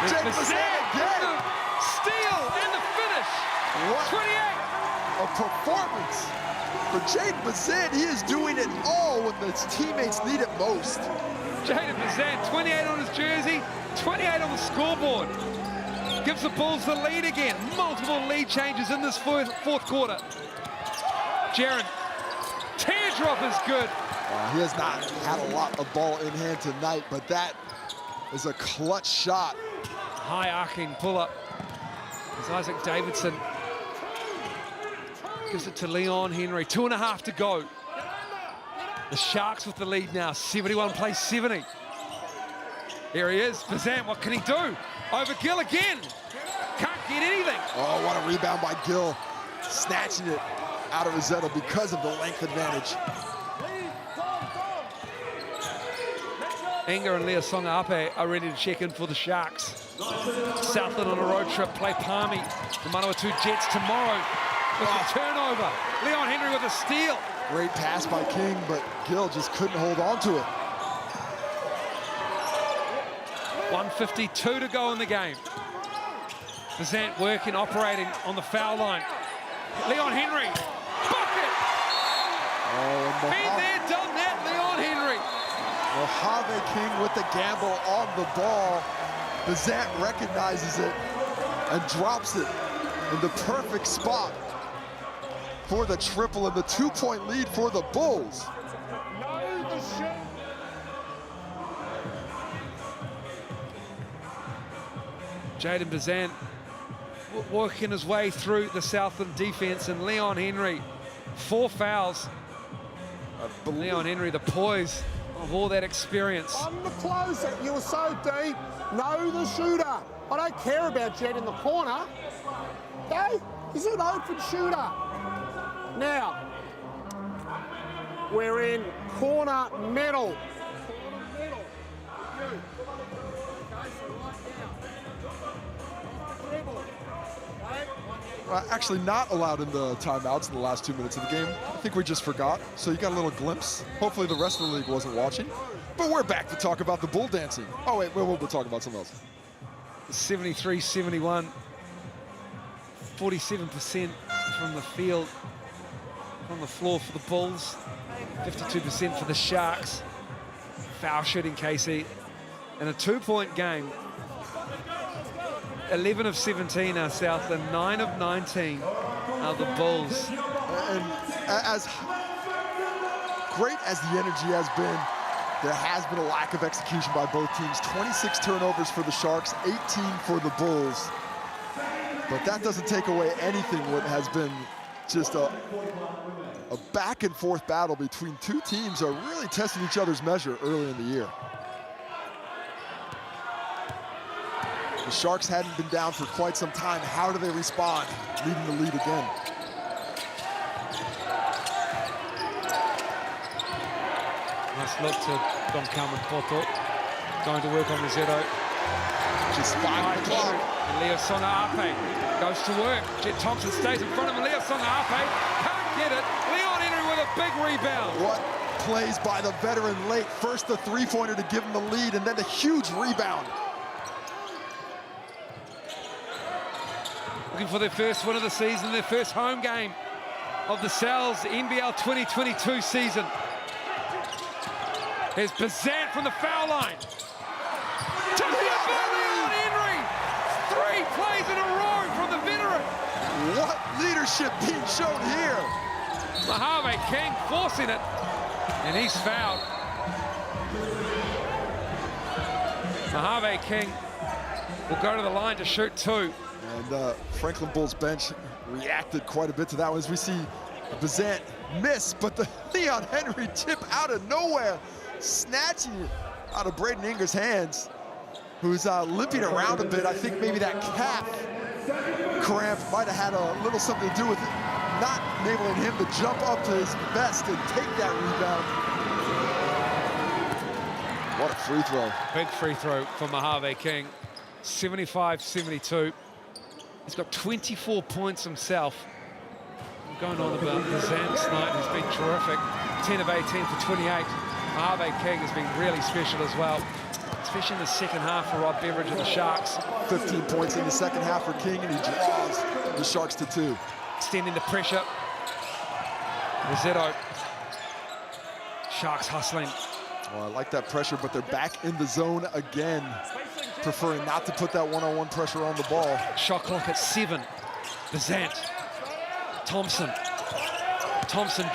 Jaden Bazant again. Steal and the finish. What 28. a performance for Jaden Bazant. He is doing it all when his teammates need it most. Jaden Bazant, 28 on his jersey, 28 on the scoreboard. Gives the Bulls the lead again. Multiple lead changes in this fourth quarter. Jaron, teardrop is good. He has not had a lot of ball in hand tonight, but that is a clutch shot. High arcing pull-up. As Isaac Davidson gives it to Leon Henry. 2.5 to go. The Sharks with the lead now. 71 plays 70. Here he is. Bazant, what can he do? Over Gill again. Can't get anything. Oh, what a rebound by Gill. Snatching it out of Rossetto because of the length advantage. Inga and Lea Songa-Ape are ready to check in for the Sharks. Southland on a road trip, play Palmy. The Manawatu Jets tomorrow with a turnover. Leon Henry with a steal. Great pass by King, but Gill just couldn't hold on to it. 1:52 to go in the game. Bazant working, operating on the foul line. Leon Henry, bucket! Oh, Been there, done that, Leon Henry. Mojave King with the gamble on the ball. Bazant recognizes it and drops it in the perfect spot for the triple and the 2-point lead for the Bulls. Jaden Bazant working his way through the Southland defense, and Leon Henry, 4 fouls. Leon Henry, the poise of all that experience. On the closer, you were so deep. Know the shooter. I don't care about Jed in the corner. Okay? He's an open shooter. Now, we're in corner middle. Actually not allowed in the timeouts in the last 2 minutes of the game. I think we just forgot, so you got a little glimpse. Hopefully the rest of the league wasn't watching. But we're back to talk about the bull dancing. Oh wait, we'll talk about something else. 73-71. 47% from the field, from the floor for the Bulls, 52% for the Sharks. Foul shooting, Casey. In a 2-point game, 11 of 17 are Southland, 9 of 19 are the Bulls. And as great as the energy has been, there has been a lack of execution by both teams. 26 turnovers for the Sharks, 18 for the Bulls. But that doesn't take away anything what has been just a back and forth battle between two teams that are really testing each other's measure early in the year. The Sharks hadn't been down for quite some time. How do they respond, leading the lead again? Nice look to Don Carmen Poto. Going to work on Rosetto. Just 5 the clock. And Leo Songa-Ape goes to work. Jet Thompson stays in front of him. Leo Songa-Ape can't get it. Leon Henry with a big rebound. What plays by the veteran late. First the three-pointer to give him the lead, and then a huge rebound. Looking for their first win of the season, their first home game of the Sal's NBL 2022 season. Here's Bazant from the foul line. To Leon Henry! 3 plays in a row from the veteran. What leadership being shown here? Mojave King forcing it, and he's fouled. Mojave King will go to the line to shoot 2. And Franklin Bulls bench reacted quite a bit to that one as we see Bazant miss, but the Leon Henry tip out of nowhere, snatching it out of Braden Inger's hands, who's limping around a bit. I think maybe that calf cramp might have had a little something to do with it, not enabling him to jump up to his best and take that rebound. What a free throw. Big free throw for Mojave King, 75-72. He's got 24 points himself. I'm going on about Bazant tonight, who's been terrific. 10 of 18 for 28. Mojave King has been really special as well, especially in the second half for Rod Beveridge of the Sharks. 15 points in the second half for King, and he draws the Sharks to 2. Extending the pressure. Rosetto. Sharks hustling. Well, I like that pressure, but they're back in the zone again, preferring not to put that one-on-one pressure on the ball. Shot clock at 7. Bazant. Thompson. Thompson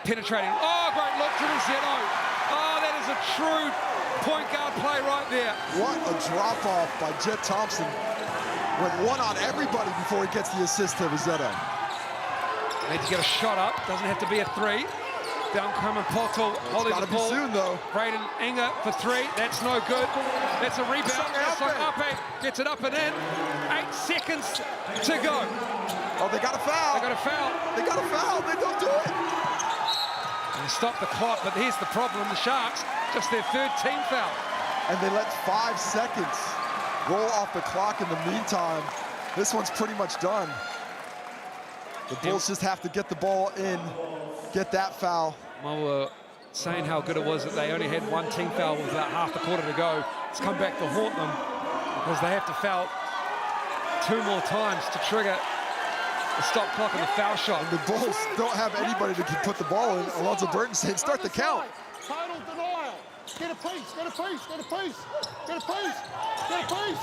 penetrating. Oh, great look to Rosetto. Oh, that is a true point guard play right there. What a drop-off by Jet Thompson. Went one on everybody before he gets the assist to Rosetto. Need to get a shot up. Doesn't have to be a 3. Down coming Poto, holding the ball. It's gotta be soon, though. Braden Inger for 3. That's no good. That's a rebound. Ape gets it up and in. 8 seconds to go. Oh, they got a foul. They got a foul. They got a foul. They don't do it. And stop the clock, but here's the problem. The Sharks, just their 3rd team foul. And they let 5 seconds roll off the clock in the meantime. This one's pretty much done. The Bulls just have to get the ball in, get that foul. Well, we're saying how good it was that they only had 1 team foul with about half the quarter to go. It's come back to haunt them because they have to foul 2 more times to trigger the stop clock and the foul shot. And the Bulls don't have anybody that can put the ball in. Alonzo Burton saying, start the count. Total denial. Get a piece, get a piece, get a piece, get a piece, get a piece.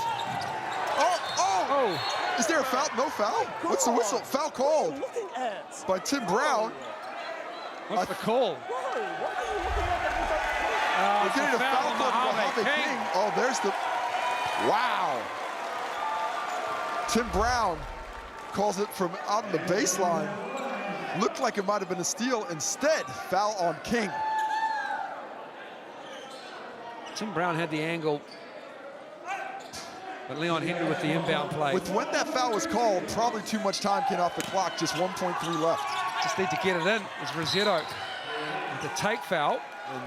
Oh. Is there a foul? No foul? What's the whistle? Foul called by Tim Brown. What's the call? We're getting a foul call from Mojave King. Oh, there's the... Wow. Tim Brown calls it from out on the baseline. Looked like it might have been a steal. Instead, foul on King. Tim Brown had the angle, but Leon Henry with the inbound play. With when that foul was called, probably too much time came off the clock, just 1.3 left. Just need to get it in. It's Rosetto with the take foul.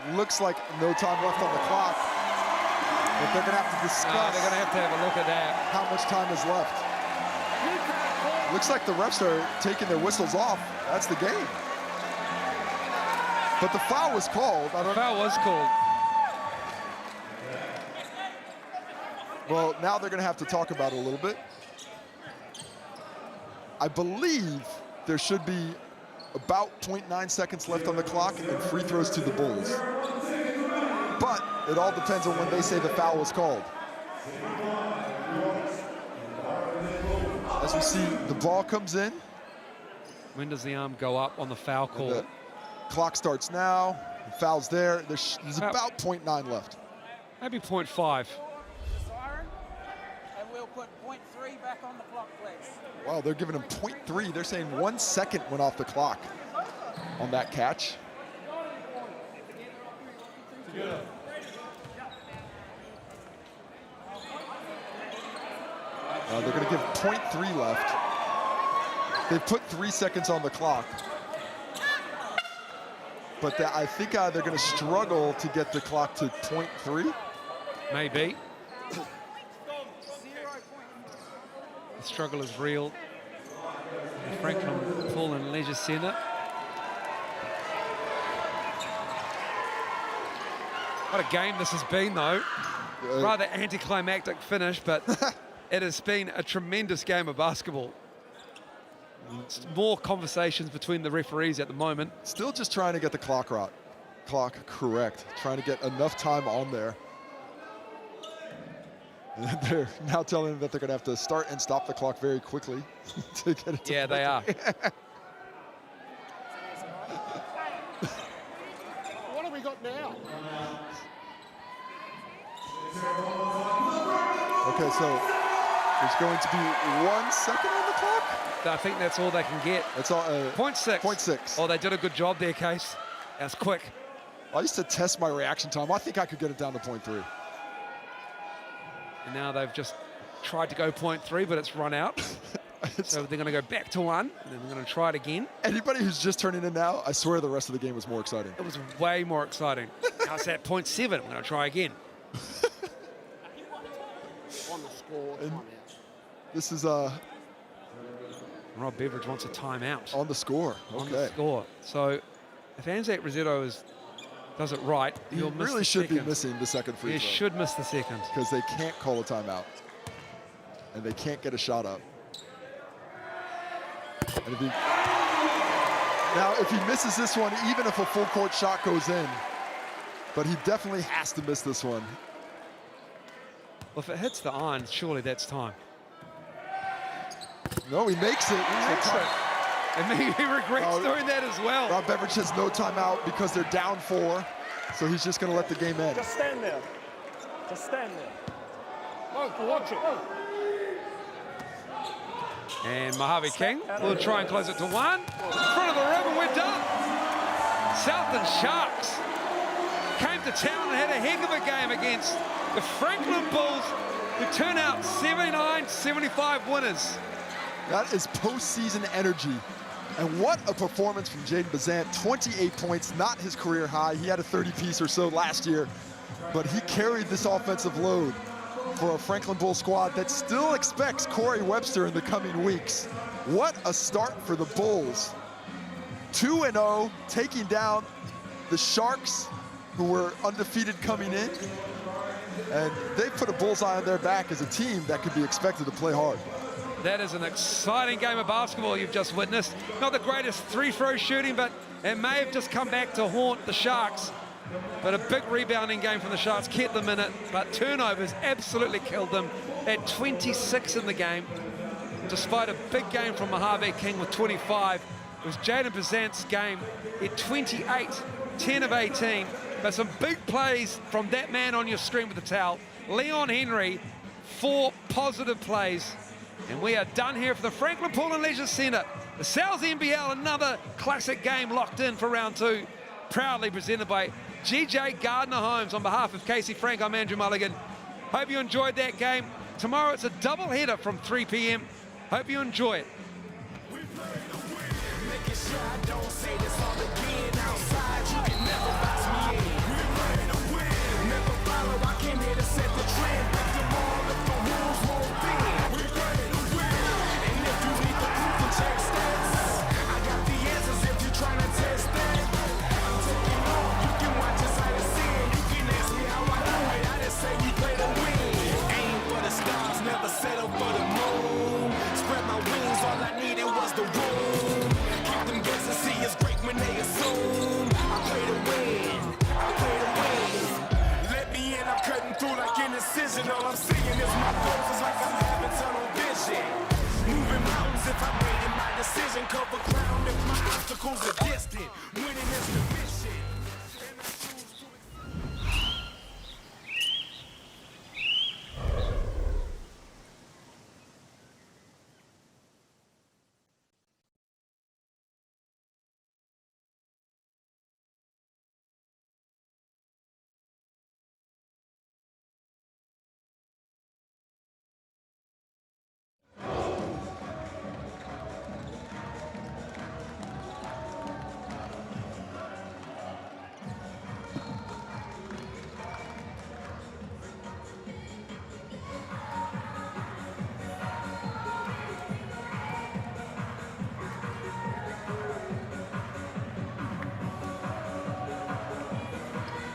It looks like no time left on the clock, but they're gonna have to discuss. They're gonna have to have a look at that. How much time is left? Looks like the refs are taking their whistles off. That's the game. But the foul was called. The foul was called. Well, now they're going to have to talk about it a little bit. I believe there should be about 0.9 seconds left on the clock and free throws to the Bulls. But it all depends on when they say the foul was called. As we see, the ball comes in. When does the arm go up on the foul call? The clock starts now. The foul's there. There's about 0.9 left. Maybe 0.5. Siren, and we'll put 0.3 back on the clock, please. Wow, they're giving him 0.3. They're saying 1 second went off the clock on that catch. They're going to give 0.3 left. They put 3 seconds on the clock. But I think they're going to struggle to get the clock to 0.3. Maybe. The struggle is real. The Franklin Pool and Leisure Centre. What a game this has been, though. Rather anticlimactic finish, but it has been a tremendous game of basketball. More conversations between the referees at the moment. Still just trying to get the clock correct. Trying to get enough time on there. And they're now telling them that they're going to have to start and stop the clock very quickly to get it to Yeah, they are. What have we got now? Okay, so there's going to be 1 second on the clock. I think that's all they can get. That's all. 0.6. 0.6. Oh, they did a good job there, Case. That's quick. I used to test my reaction time. I think I could get it down to 0.3. And now they've just tried to go 0.3, but it's run out. So they're going to go back to 1, and then they're going to try it again. Anybody who's just turning in now, I swear the rest of the game was more exciting. It was way more exciting. Now it's at 0.7. We're going to try again. On the score. This is Rob Beveridge wants a timeout. on the score. On Okay. the score. So if Anzac Rosetto does it right, He he'll miss really the should be second. missing the second free He throw. should miss the second. Because they can't call a timeout. And they can't get a shot up. And if he misses this one, even if a full court shot goes in, but he definitely has to miss this one. Well, if it hits the iron, surely that's time. No, he makes it. He makes it. And maybe he regrets doing that as well. Rob Beveridge has no timeout because they're down 4, so he's just going to let the game end. Just stand there. Just stand there. Watch it. And Mojave King will try and close it to 1. In front of the rim, and we're done. Southland Sharks came to town and had a heck of a game against the Franklin Bulls, who turn out 79-75 winners. That is postseason energy. And what a performance from Jaden Bazant. 28 points, not his career high. He had a 30-piece or so last year, but he carried this offensive load for a Franklin Bull squad that still expects Corey Webster in the coming weeks. What a start for the Bulls. 2-0, taking down the Sharks, who were undefeated coming in. And they put a bullseye on their back as a team that could be expected to play hard. That is an exciting game of basketball you've just witnessed. Not the greatest free-throw shooting, but it may have just come back to haunt the Sharks. But a big rebounding game from the Sharks kept them in it, but turnovers absolutely killed them. At 26 in the game, despite a big game from Mojave King with 25. It was Jaden Bazant's game at 28, 10 of 18. But some big plays from that man on your screen with the towel. Leon Henry, 4 positive plays. And we are done here for the Franklin Pool and Leisure Centre. The NZNBL, another classic game locked in for round 2. Proudly presented by GJ Gardner Homes. On behalf of Casey Frank, I'm Andrew Mulligan. Hope you enjoyed that game. Tomorrow it's a double header from 3 p.m. Hope you enjoy it. Settle for the moon. Spread my wings, all I needed was and cover ground if my obstacles are distant. Winning is the